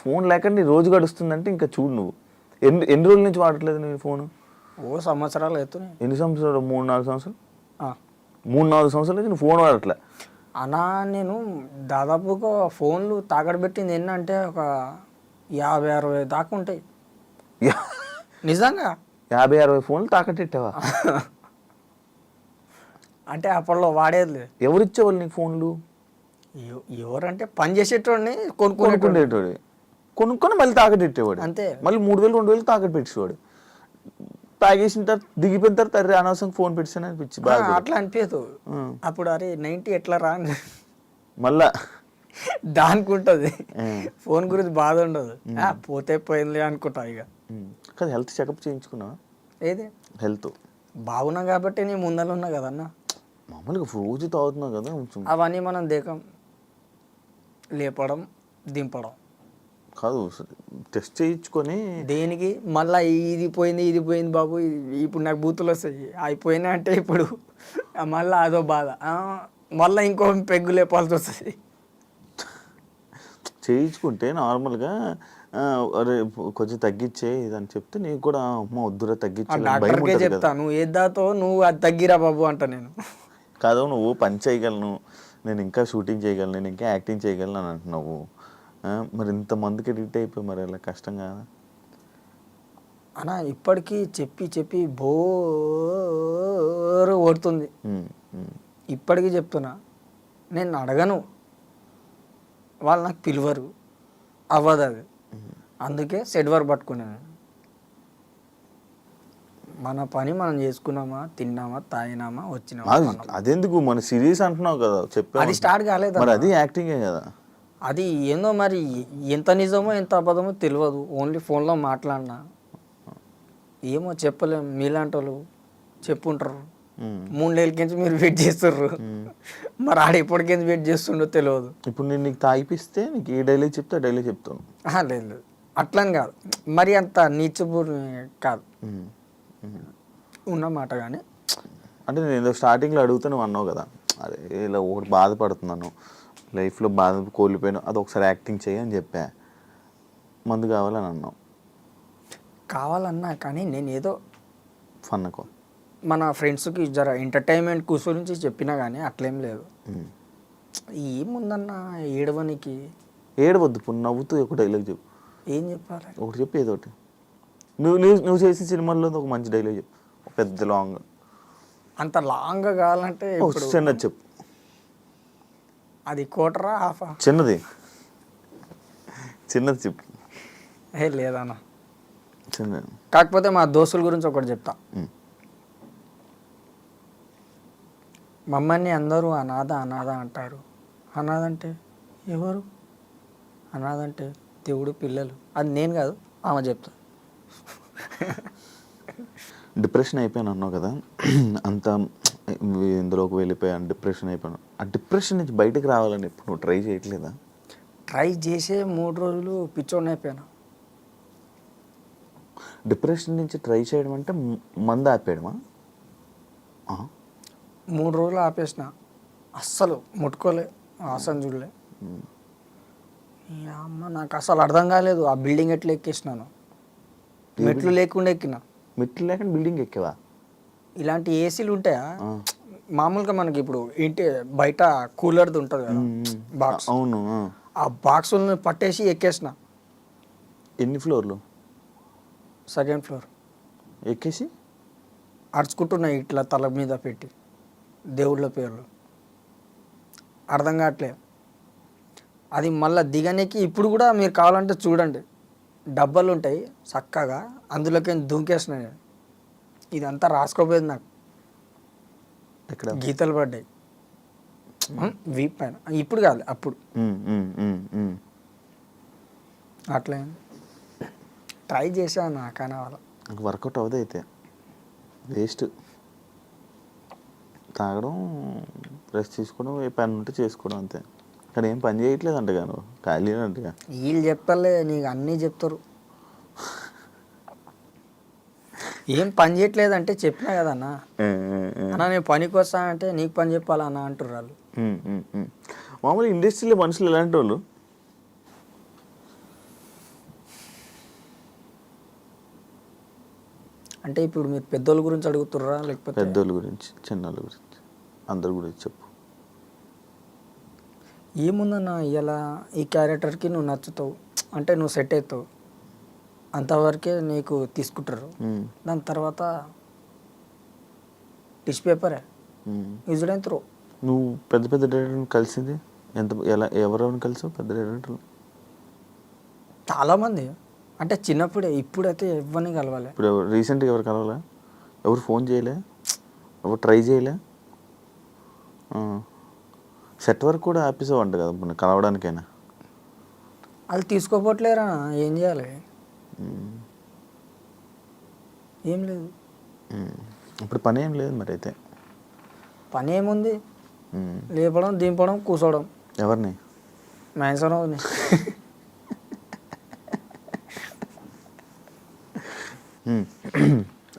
ఫోన్ లేకుండా నీ రోజు గడుస్తుందంటే ఇంకా చూడు. నువ్వు ఎన్ని రోజుల నుంచి వాడట్లేదు నీ ఫోను? సంవత్సరాలు అవుతున్నాయి. ఎన్ని సంవత్సరాలు? 3-4 సంవత్సరాలు. 3-4 సంవత్సరాల నుంచి నువ్వు ఫోన్ వాడట్లే అన్నా. నేను దాదాపుగా ఫోన్లు తాకట్టు పెట్టింది ఏంటంటే ఒక 50-60 దాకా ఉంటాయి. నిజంగా 50-60 ఫోన్లు తాకట్టెట్టావా? అంటే అప్పట్లో వాడేది. ఎవరిచ్చేవాళ్ళు నీకు ఫోన్లు? ఎవరంటే పని చేసేటోడిని కొనుక్కునేటోడు, కొనుక్కొని మళ్ళీ తాకట్టెట్టేవాడు. అంతే. మళ్ళీ 3,000-2,000 తాకట్టు పెట్టేవాడు. తాగేసిన తర్వాత దిగిపోయిన తర్వాత అరే అనవసరం ఫోన్ పెట్టాను అనిపించి బాగా అట్లా అనిపించదు. అప్పుడు అరే 90 ఎట్లా రా మళ్ళా దానికి ఉంటుంది. ఫోన్ గురించి బాధ ఉండదు, పోతే పోయింది అనుకుంటా ఇక. కదా హెల్త్ చెకప్ చేయించుకున్నావా? ఏది హెల్త్ బాగున్నా కాబట్టి నీ ముందర ఉన్నా కదన్న. మామూలుగా రోజు తాగుతున్నావు కదా. అవన్నీ మనం దేకం, లేపడం దింపడం కాదు, టెస్ట్ చేయించుకొని. దేనికి? మళ్ళీ ఇది పోయింది బాబు, ఇప్పుడు నాకు బూతులు వస్తాయి. అయిపోయినా అంటే ఇప్పుడు మళ్ళీ అదో బాధ, మళ్ళీ ఇంకో పెగ్గు లేపాల్సి వస్తుంది. చేయించుకుంటే నార్మల్గా అరే కొంచెం తగ్గించే ఇదని చెప్తే నీకు కూడా అమ్మ వద్దురా తగ్గించే డాక్టర్కే చెప్తాను. ఏదాతో నువ్వు అది తగ్గిరా బాబు అంట నేను. కాదు, నువ్వు పని చేయగలను, నేను ఇంకా షూటింగ్ చేయగలను, నేను ఇంకా యాక్టింగ్ చేయగలను అని అంటున్నావు. మరి ఇంతమందికి ఎడిక్ట్ అయిపోయి మరి అలా కష్టం కాదా అన్నా? ఇప్పటికీ చెప్పి బోరు కొడుతుంది. ఇప్పటికీ చెప్తున్నా, నేను అడగను, వాళ్ళు నాకు పిలువరు, అవ్వదు అది. అందుకే సెట్ వర్క్ పట్టుకున్నాను. మన పని మనం చేసుకున్నామా, తిన్నామా, తాగినామా, వచ్చినామా. అదెందుకు మన సిరీస్ అంటున్నావు కదా, చెప్పా. అది స్టార్ట్ కాలేదు. మరి అది యాక్టింగే కదా. అది ఏందో మరి ఎంత నిజమో ఎంత అబద్ధమో తెలియదు. ఓన్లీ ఫోన్లో మాట్లాడినా ఏమో చెప్పలేం. మీలాంటి వాళ్ళు చెప్పుంటారు. 3 నెలలకించి మీరు వెయిట్ చేస్తుర్రు, మరి ఆడ ఎప్పటికించి వెయిట్ చేస్తుండో తెలియదు. ఇప్పుడు నేను నీకు తాగిపిస్తే నీకు ఏ డైలీ చెప్తే డైలీ చెప్తాను. లేదు లేదు అట్లని కాదు, మరి అంత నీచపూర్ కాదు ఉన్నమాట. కానీ అంటే నేను ఏదో స్టార్టింగ్లో అడుగుతూ నువ్వు అన్నావు కదా, అరే ఇలా ఒకటి బాధపడుతున్నాను, లైఫ్లో బాధ కోల్పోయాను, అది ఒకసారి యాక్టింగ్ చేయి అని చెప్పా. మందు కావాలని అన్నావు. కావాలన్నా కానీ నేను ఏదో ఫన్నుకో మన ఫ్రెండ్స్కి జర ఎంటర్టైన్మెంట్ గురించి చెప్పినా కానీ అట్లేం లేదు. ఏముందన్న ఏడవనికి. ఏడవద్దు, ఇప్పుడు నవ్వుతూ ఒక డైలాగ్ చెప్పు. ఏం చెప్పాలి? ఒకటి చెప్పు, ఏదో ఒకటి. నువ్వు చేసిన సినిమాల్లో ఒక మంచి డైలాగ్ చెప్పు, పెద్ద లాంగ్. అంత లాంగ్ కావాలంటే చిన్నది చెప్పు. అది కోటరా హాఫా? చిన్నది చెప్పు. లేదన్న చిన్నది. కాకపోతే మా దోస్తుల గురించి ఒకటి చెప్తా. మమ్మల్ని అందరూ అనాథ అనాథ అంటారు. అనాథ అంటే ఎవరు? అనాథ అంటే దేవుడు పిల్లలు. అది నేను కాదు, ఆమె చెప్తా. డిప్రెషన్ అయిపోయాను అన్నావు కదా, అంత ఇందులోకి వెళ్ళిపోయాను, డిప్రెషన్ అయిపోయాను. ఆ డిప్రెషన్ నుంచి బయటకు రావాలని ఇప్పుడు నువ్వు ట్రై చేయట్లేదా? ట్రై చేసే 3 రోజులు పిచ్చోడిని అయిపోయాను. డిప్రెషన్ నుంచి ట్రై చేయడం అంటే మందు ఆపేయడమా? 3 రోజులు ఆపేసిన, అస్సలు ముట్టుకోలే, ఆసన చూడలే. అమ్మ నాకు అసలు అర్థం కాలేదు. ఆ బిల్డింగ్ ఎట్లా ఎక్కేసినాను, మెట్లు లేకుండా ఎక్కినా. మెట్లు లేకుండా బిల్డింగ్ ఎక్కేవా? ఇలాంటి ఏసీలు ఉంటాయా? మామూలుగా మనకి ఇప్పుడు ఇంటి బయట కూలర్ది ఉంటుంది కదా బాక్స్, అవును. ఆ బాక్సులను పట్టేసి ఎక్కేసిన. ఎన్ని ఫ్లోర్లు? 2nd ఫ్లోర్ ఎక్కేసి అరుచుకుంటున్నాయి ఇట్లా తల మీద పెట్టి దేవుళ్ళ పేర్లు. అర్థం కావట్లే. అది మళ్ళీ దిగనికి ఇప్పుడు కూడా మీరు కావాలంటే చూడండి, డబ్బాలు ఉంటాయి చక్కగా, అందులోకి దుంకేసిన నేను. ఇదంతా రాసుకోపోయేది నాకు. ఎక్కడ గీతలు పడ్డాయి వీప్ పైన. ఇప్పుడు కాదు, అప్పుడు. అట్లే ట్రై చేశాను, కానీ వాళ్ళ వర్కౌట్ అవ్వదు. అయితే వేస్ట్. తాగడం, రెస్ట్ తీసుకోవడం, ఏ పని ఉంటే చేసుకోవడం, అంతే. కానీ ఏం పని చేయట్లేదు అంటగా, నువ్వు ఖాళీ అంటగా. వీళ్ళు చెప్పలే, నీకు అన్నీ చెప్తారు. ఏం పని చేయట్లేదు అంటే చెప్పినా కదన్నా, అన్నా నేను పనికి వస్తానంటే నీకు పని చెప్పాలన్నా అంటారు వాళ్ళు. మామూలు ఇండస్ట్రీలో మనుషులు ఎలాంటి వాళ్ళు? అంటే ఇప్పుడు మీరు పెద్దోళ్ళ గురించి అడుగుతుర్రా లేకపోతే? పెద్దోళ్ళ గురించి, చిన్నోళ్ళ గురించి, అందరి గురించి చెప్పు. ఏముందన్నా, ఇలా ఈ క్యారెక్టర్కి నువ్వు నచ్చుతావు అంటే నువ్వు సెట్ అవుతావు, అంతవరకే నీకు తీసుకుంటారు. దాని తర్వాత టిష్ పేపరే యూజ్డ్ అండ్ త్రో. నువ్వు పెద్ద పెద్ద డైరెక్టర్ని కలిసింది ఎవరెవరిని కలిసావు? పెద్ద డైరెక్టర్లు చాలామంది. అంటే చిన్నప్పుడే, ఇప్పుడైతే ఎవరిని కలవాలి. ఇప్పుడు రీసెంట్గా ఎవరు కలవాలా? ఎవరు ఫోన్ చేయలే? ఎవరు ట్రై చేయలే? సెట్ వర్క్ కూడా ఆపేసావు అంట కదా మొన్న కలవడానికైనా. వాళ్ళు తీసుకోపోవట్లేరా, ఏం చేయాలి? ఏం లేదు. ఇప్పుడు పని ఏం లేదు మరి. అయితే పని ఏముంది? లేపడం, దింపడం, కూర్చోవడం. ఎవరిని? మ్యాన్సన్.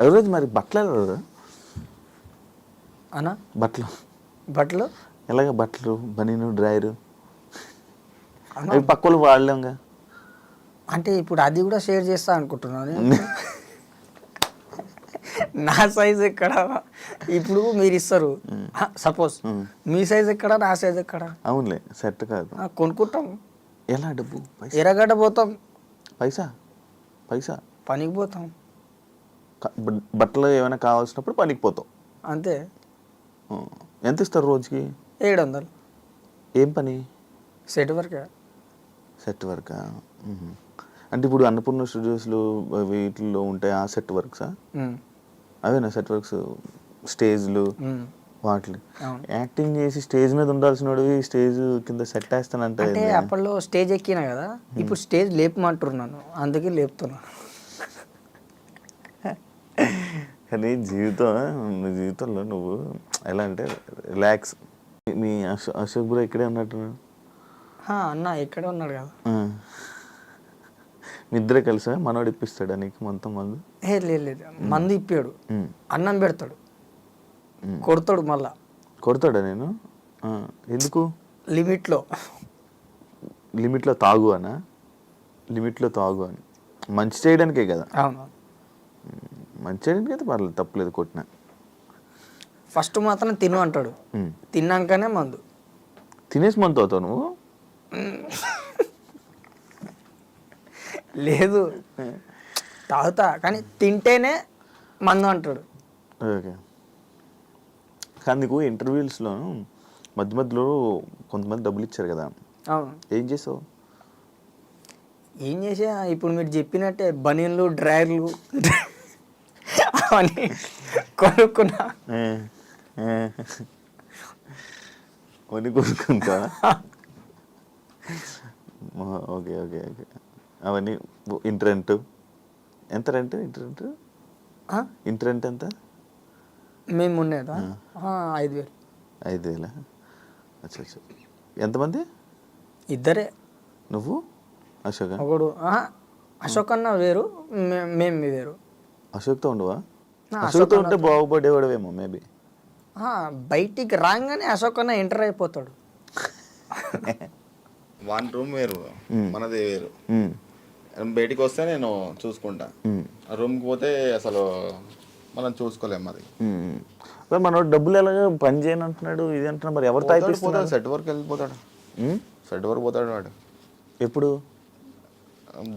ఎవరోజు మరి బట్టలు ఎవరు అన్నా? బట్టలు ఎలాగ? బట్టలు, బనీను, డ్రైరు అవి పక్కలు వాడలేంగా. అంటే ఇప్పుడు అది కూడా షేర్ చేస్తా అనుకుంటున్నాను. నా సైజ్ ఎక్కడ? ఇప్పుడు మీరు ఇస్తారు, సపోజ్ మీ సైజ్ ఎక్కడ, నా సైజ్ ఎక్కడ? అవునులే, సెట్ కాదు. కొనుక్కుంటాం. ఎలా? డబ్బు, ఎర్రగడ్డ పోతాం, పైసా పనికి పోతాం. బట్టలు ఏమైనా కావాల్సినప్పుడు పనికి పోతాం, అంతే. ఎంత ఇస్తారు రోజుకి? 700. ఏం పని? Set work. సెట్ వర్క్ అంటే ఇప్పుడు అన్నపూర్ణ స్టూడియోస్లో వీటిల్లో ఉంటాయి ఆ సెట్ వర్క్సా? అవేనా సెట్ వర్క్స్? స్టేజ్లు, వాటిని అవును. యాక్టింగ్ చేసి స్టేజ్ మీద ఉండాల్సిన స్టేజ్ కింద సెట్ వేస్తానంటే అంటే అప్పట్లో స్టేజ్ ఎక్కినా కదా, ఇప్పుడు స్టేజ్ లేపమంటున్నాను, అందుకే లేపుతున్నాను. కానీ నీ జీవితంలో నువ్వు ఎలా అంటే రిలాక్స్. మీ అశోక్ బ్రో ఇక్కడే ఉన్నట్టున్నాడు. అన్న ఇక్కడే ఉన్నాడు కదా. మీ ఇద్దరే కలిసా మనోడు ఇప్పిస్తాడా నీకు మొత్తం మందు? లేదు, మందు ఇప్పాడు, అన్నం పెడతాడు, కొడతాడు, మళ్ళా కొడతాడా? నేను ఎందుకు? లిమిట్లో తాగు అనా? లిమిట్లో తాగు అని మంచి చేయడానికే కదా. అవును, మంచి చేయడానికి అయితే పర్లేదు, తప్పలేదు కొట్టిన. ఫస్ట్ మాత్రం తిను అంటాడు, తిన్నాకనే మందు. తినేసి మందు అవుతావు నువ్వు? లేదు, తాగుతా కానీ తింటేనే మందు అంటాడు. ఓకే. కానీ నీకు ఇంటర్వ్యూస్లో మధ్య మధ్యలో కొంతమంది డబ్బులు ఇచ్చారు కదా, అవును. ఏం చేసావు? ఏం చేసా, ఇప్పుడు మీరు చెప్పినట్టే బనీన్లు డ్రైర్లు అవన్నీ కొనుక్కున్నా. కొన్ని కొనుక్కుంటా. Okay okay okay. అవన్నీ ఇంటి రెంట్ ఎంత? ఇంటి రెంట్ ఎంత? మేము ఉండేదా 5,000. 5,000? అచ్చా. ఎంతమంది? ఇద్దరే. నువ్వు అశోక్? ఒకడు అశోక్ అన్న వేరు, మేము వేరు. అశోక్తో ఉండవా? అశోక్తో ఉంటే బాగుపడేవాడవేమో మేబీ. బయటికి రాగానే అశోక్ అన్న ఎంటర్ అయిపోతాడు. వన్ రూమ్ వేరు, మనది వేరు. బయటికి వస్తే నేను చూసుకుంటా, రూమ్కి పోతే అసలు మనం చూసుకోలేము. అది మన డబ్బులు ఎలాగ పని చేయను అంటున్నాడు, ఇది అంటున్నాడు. మరి ఎవరు తాగిపోతాడు? సెట్ వరకు వెళ్ళిపోతాడు. సెట్ వరకు పోతాడు వాడు. ఎప్పుడు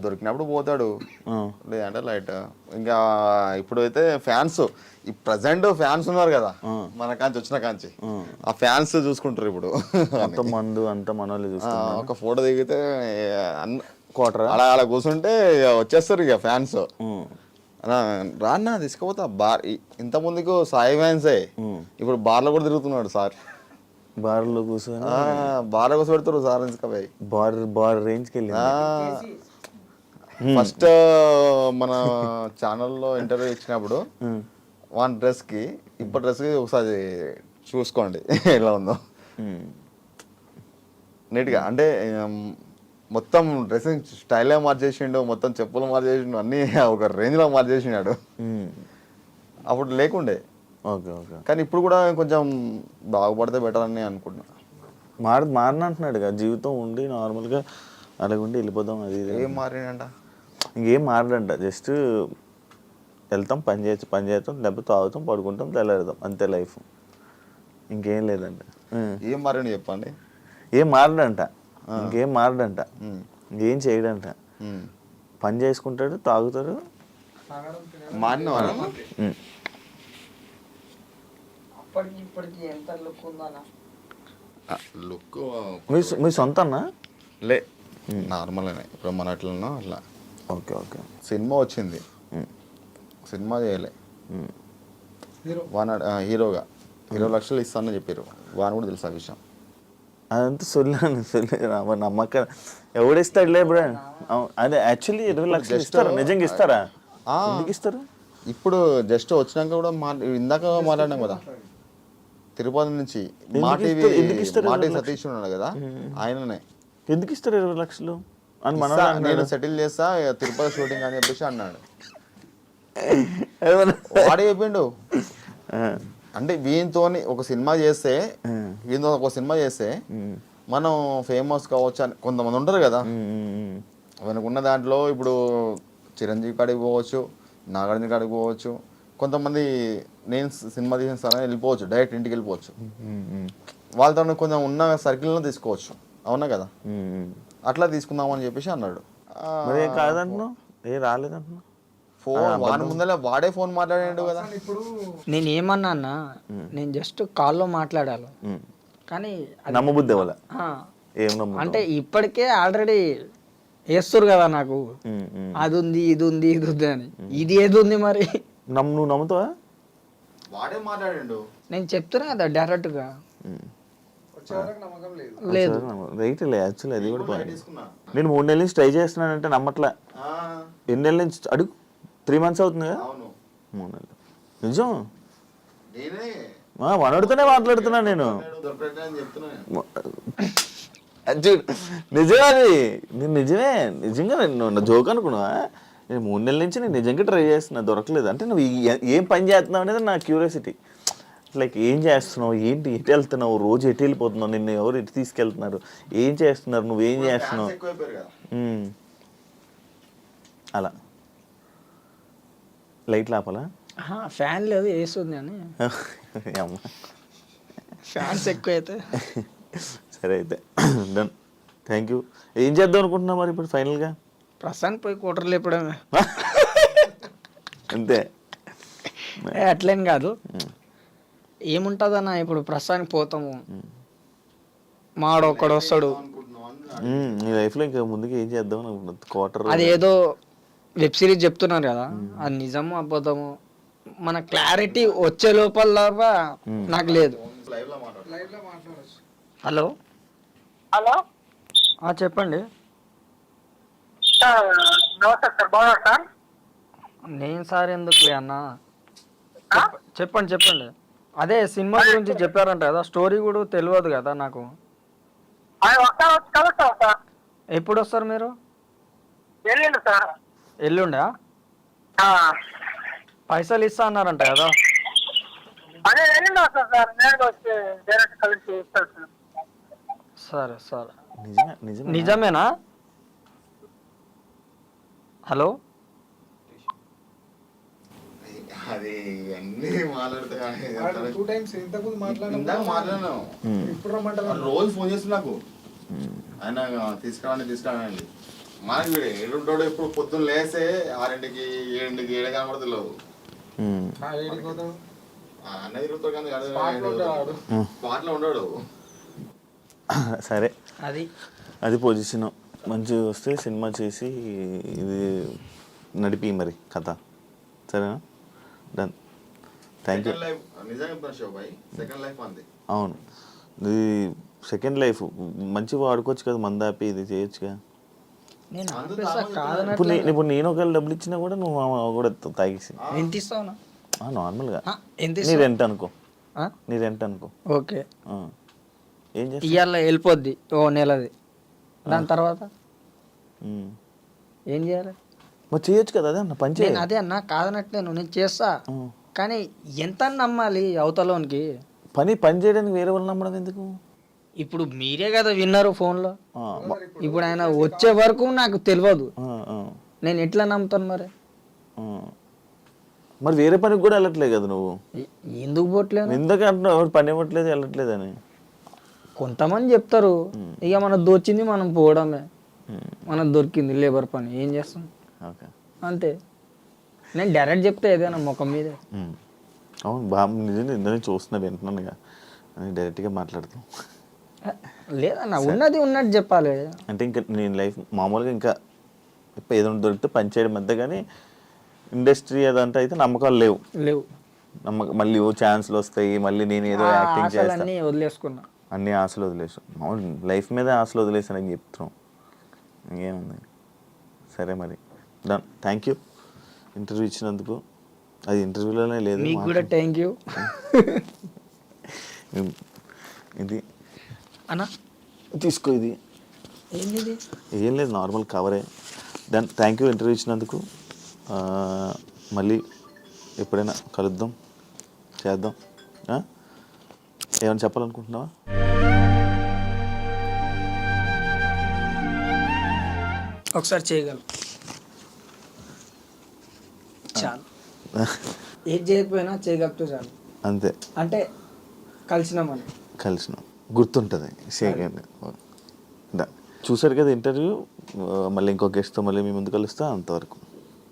దొరికినప్పుడు పోతాడు, లేదంటే లైట్. ఇంకా ఇప్పుడు అయితే ఫ్యాన్స్, ఈ ప్రజెంట్ ఫ్యాన్స్ ఉన్నారు కదా మన కాంచి వచ్చిన కాంచి, ఆ ఫ్యాన్స్ చూసుకుంటారు ఇప్పుడు. అంత మందు అంత మనోళ్ళు చూసుకుంటారు. ఒక ఫోటో దిగితే క్వార్టర్ అలా కూర్చుంటే వచ్చేస్తారు ఇక ఫ్యాన్స్. రాన్నా తీసుకుపోతా బార్. ఇంత ముందుకు సాయి ఫ్యాన్సే, ఇప్పుడు బార్లో కూడా తిరుగుతున్నాడు సార్. బార్లో కూర్చొని బార్లో కూర్చో పెడతారు సార్. తీసుకుపోయి బార్ రేంజ్కి వెళ్ళి ఫస్ట్ మన ఛానల్లో ఇంటర్వ్యూ ఇచ్చినప్పుడు వన్ డ్రెస్కి ఇప్పుడు డ్రెస్కి ఒకసారి చూసుకోండి ఎలా ఉందో నీట్గా. అంటే మొత్తం డ్రెస్సింగ్ స్టైలే మార్చేసిండు, మొత్తం చెప్పులు మార్చేసిండు, అన్నీ ఒక రేంజ్లో మార్చేసినాడు. అప్పుడు లేకుండే. Okay okay. కానీ ఇప్పుడు కూడా కొంచెం బాగుపడితే బెటర్ అని అనుకుంటున్నా. మారినంటున్నాడు కదా, జీవితం ఉండి నార్మల్గా అలాగుండి వెళ్ళిపోదాం. అది ఏం మారినంట? ఇంకేం మారడంట. జస్ట్ వెళ్తాం, పని చేస్తాం, లేకపోతే తాగుతాం, పడుకుంటాం, తెల్లారుదాం, అంతే లైఫ్. ఇంకేం లేదంట. ఏం మారండి చెప్పండి. ఏం మారడంట, ఇంకేం మారడంట, ఇంకేం చేయడంట. పని చేసుకుంటాడు, తాగుతాడు. మారిన లుక్ మీ సొంత అన్నా? లే, నార్మల్ అయినా ఇప్పుడు మన అట్లనో అట్లా. Okay okay. సినిమా వచ్చింది, సినిమా చేయలే, హీరోగా 20 లక్షలు ఇస్తానని చెప్పారు. వాని కూడా తెలుసు ఆ విషయం. అదంతా నమ్మకం ఎవడిస్తాడులే బ్రో. అదే యాక్చువల్లీ 20 లక్షలు ఇస్తారా? నిజంగా ఇస్తారా? ఎందుకు ఇస్తారు? ఇప్పుడు జస్ట్ వచ్చినాక కూడా ఇందాక మాట్లాడినాం కదా, తిరుపతి నుంచి మాటి సతీష్ ఉన్నాడు కదా, ఆయననే. ఎందుకు ఇస్తారు 20 లక్షలు అని? నేను సెటిల్ చేస్తా తిరుపతి షూటింగ్ అని చెప్పేసి అన్నాడు. వాడే చెప్పిండు. అంటే వీనితో ఒక సినిమా చేస్తే మనం ఫేమస్ కావచ్చు అని కొంతమంది ఉంటారు కదా. మనకున్న దాంట్లో ఇప్పుడు చిరంజీవి కాడికి పోవచ్చు, నాగార్జున కాడికి పోవచ్చు, కొంతమంది నేను సినిమా తీసిన స్థానం వెళ్ళిపోవచ్చు, డైరెక్ట్ ఇంటికి వెళ్ళిపోవచ్చు. వాళ్ళతో కొంచెం ఉన్న సర్కిల్లో తీసుకోవచ్చు. అవునా కదా? అట్లా తీసుకుందామని చెప్పేసి అన్నాడు. కాదంటున్నావు, ఏ రాలేదంటున్నావు? ఫోన్ వాడి ముందర వాడే ఫోన్ మాట్లాడాడు కదా. నేను ఏమన్నా అన్న, నేను జస్ట్ కాల్లో మాట్లాడాలి, కానీ నమ్మబుద్ధి వాళ్ళ అంటే ఇప్పటికే ఆల్రెడీ వేస్తారు కదా నాకు, అది ఉంది ఇది ఉంది ఇది ఉంది అని. ఇది ఏది ఉంది మరి? నువ్వు నమ్ముతావా? వాడే మాట్లాడిండు. నేను చెప్తున్నా కదా డైరెక్ట్గా. లేదు రైట్ లే యాక్చువల్లీ అది కూడా పాయింట్. తీసుకున్నా. నేను 3 నెలల నుంచి ట్రై చేస్తున్నానంటే నమ్మట్లే. ఎన్ని నెలల నుంచి అడుగు? 3 months అవుతుంది కదా. అవును 3 నెలలు నిజం. నేనే మనోడితోనే మాట్లాడుతున్నా నేను. దొరకట్లేదని చెప్తున్నా. చూడు నిజమే అది. నేను నిజంగా నేను జోక్ అనుకున్నావా? నేను 3 నెలల నుంచి నేను నిజంగా ట్రై చేస్తున్నా, దొరకలేదు. అంటే నువ్వు ఏం పని చేస్తున్నావు అనేది నా క్యూరియాసిటీ. లైక్ ఏం చేస్తున్నావు, ఏంటి, ఎటు వెళ్తున్నావు, రోజు ఎటు వెళ్ళిపోతున్నావు, నిన్ను ఎవరు ఎటు తీసుకెళ్తున్నారు, ఏం చేస్తున్నారు, నువ్వేం చేస్తున్నావు. ఎక్కువైపోయారు కదా. అలా లైట్లు ఆపాలా? ఫ్యాన్ లేదు, వేస్తుంది అని. అమ్మ ఫ్యాన్స్ ఎక్కువ అయితే. సరే అయితే డన్. Thank you. ఏం చేద్దాం అనుకుంటున్నావు మరి ఇప్పుడు ఫైనల్గా? ప్రస్తుతానికి పోయి కూటర్లు లేపడమే. అంతే. అట్లేం కాదు, ఏముంటుందన్న ఇప్పుడు ప్రస్తుతానికి పోతాము, మాడు ఒక్కడు వస్తాడు. నీ లైఫ్లో ఇంకా ముందుకు ఏం చేద్దాం అనుకుంటున్నా? క్వార్టర్ అది ఏదో వెబ్ సిరీస్ చెప్తున్నారు కదా, అది నిజము అబద్ధము మన క్లారిటీ వచ్చే లోపల నాకు లేదు. హలో హలో చెప్పండి. నమస్తే సార్, బాగున్నారు సార్? నేను సార్ ఎందుకులే అన్న, చెప్పండి. అదే సినిమా గురించి చెప్పారంట కదా, స్టోరీ కూడా తెలియదు కదా నాకు. ఒకసారి వచ్చి కలుస్తాం సార్. ఎప్పుడు వస్తారు మీరు? వెళ్ళండి సార్. ఎల్లుండా? పైసలు ఇస్తా అన్నారంట కదా. అదే వెళ్ళండి వస్తాను సార్, నేను వచ్చి డైరెక్ట్ కలిసి ఇస్తాను సార్. సరే నిజమే. నిజమేనా? హలో అది అన్ని మాట్లాడుతున్నాను. రోజు ఫోన్ చేస్తున్నా నాకు, ఆయన తీసుకురాండి. మనకి వీడు ఏడుంటాడు, ఎప్పుడు పొద్దున్న లేస్తే 6ంటికి 7ంటికి 7 కనబడతలేవు. అన్న తిరుగుతాడు కానీ స్పాట్లో ఉండడు. సరే అది పొజిషన్ మంచిగా వస్తే సినిమా చేసి ఇది నడిపి మరి కథ. సరేనా? డన్. Thank you. అవును, ఇది సెకండ్ లైఫ్ మంచిగా వాడుకోవచ్చు కదా, మంద ఆపి ఇది చేయొచ్చుగా. ఇప్పుడు నేను ఒకవేళ డబ్బులు ఇచ్చినా కూడా నువ్వు కూడా తాగేసి ఎంత ఇస్తావు? నార్మల్గా ఎంత నీ రెంట్ అనుకో. ఓకే, ఏం చేస్తా ఇవాళ వెళ్ళిపోద్ది ఓ నెలది, దాని తర్వాత ఏం చేయాలి? మరి చేయొచ్చు కదా, అదే అన్న పని చేయాలి. అదే అన్న కాదనట్లేను, నేను చేస్తా, కానీ ఎంత నమ్మాలి అవతలోనికి? పని చేయడానికి వేరే వాళ్ళు నమ్మడం ఎందుకు? ఇప్పుడు మీరే కదా విన్నారు ఫోన్లో, ఇప్పుడు ఆయన వచ్చే వరకు నాకు తెలియదు, నేను ఎట్లా నమ్ముతాను మరి? మరి వేరే పనికి కూడా వెళ్ళట్లేదు కదా నువ్వు? ఎందుకు పోవట్లేదు? ఎందుకు అంటున్నావు పని ఇవ్వట్లేదు వెళ్ళట్లేదు అని? కొంతమంది చెప్తారు, ఇక మనకు దొచ్చింది మనం పోవడమే, మనకు దొరికింది లేబర్ పని, ఏం చేస్తాం అంతే. నేను డైరెక్ట్ చెప్తే ఏదైనా ముఖం మీదే. అవును బాగా నిజంగా ఇందులో చూస్తున్నా వింటున్నాను ఇక డైరెక్ట్గా మాట్లాడుతాం. లేదన్న, ఉన్నది ఉన్నట్టు చెప్పాలి. అంటే ఇంకా నేను లైఫ్ మామూలుగా ఇంకా ఏదైనా దొరికితే పని చేయడం అంతే, కానీ ఇండస్ట్రీ అదంతా అయితే నమ్మకాలు లేవు. మళ్ళీ ఛాన్స్లు వస్తాయి, మళ్ళీ నేను ఏదో యాక్టింగ్ చేస్తాను, వదిలేసుకున్నా, అన్ని ఆశలు వదిలేసాం. అవును లైఫ్ మీద ఆశలు వదిలేసానని చెప్తున్నాం, ఇంకేముంది. సరే మరి డన్. థ్యాంక్ యూ ఇంటర్వ్యూ ఇచ్చినందుకు. అది ఇంటర్వ్యూలోనే లేదు, మీకు కూడా థ్యాంక్ యూ. ఇది అన్నా తీసుకో. ఇది ఏంది? ఏం లేదు, నార్మల్ కవరే. డన్. థ్యాంక్ యూ ఇంటర్వ్యూ ఇచ్చినందుకు. మళ్ళీ ఎప్పుడైనా కలుద్దాం, చేద్దాం. ఏమైనా చెప్పాలనుకుంటున్నావా? ఒకసారి చేయగలరు చాలు, ఏది చేయకపోయినా చేయగలిగితే చాలు, అంతే. అంటే కలిసినామని గుర్తుంటుంది. చూసారు కదా ఇంటర్వ్యూ. మళ్ళీ ఇంకో గెస్ట్తో మళ్ళీ మీ ముందు కలుస్తా. అంతవరకు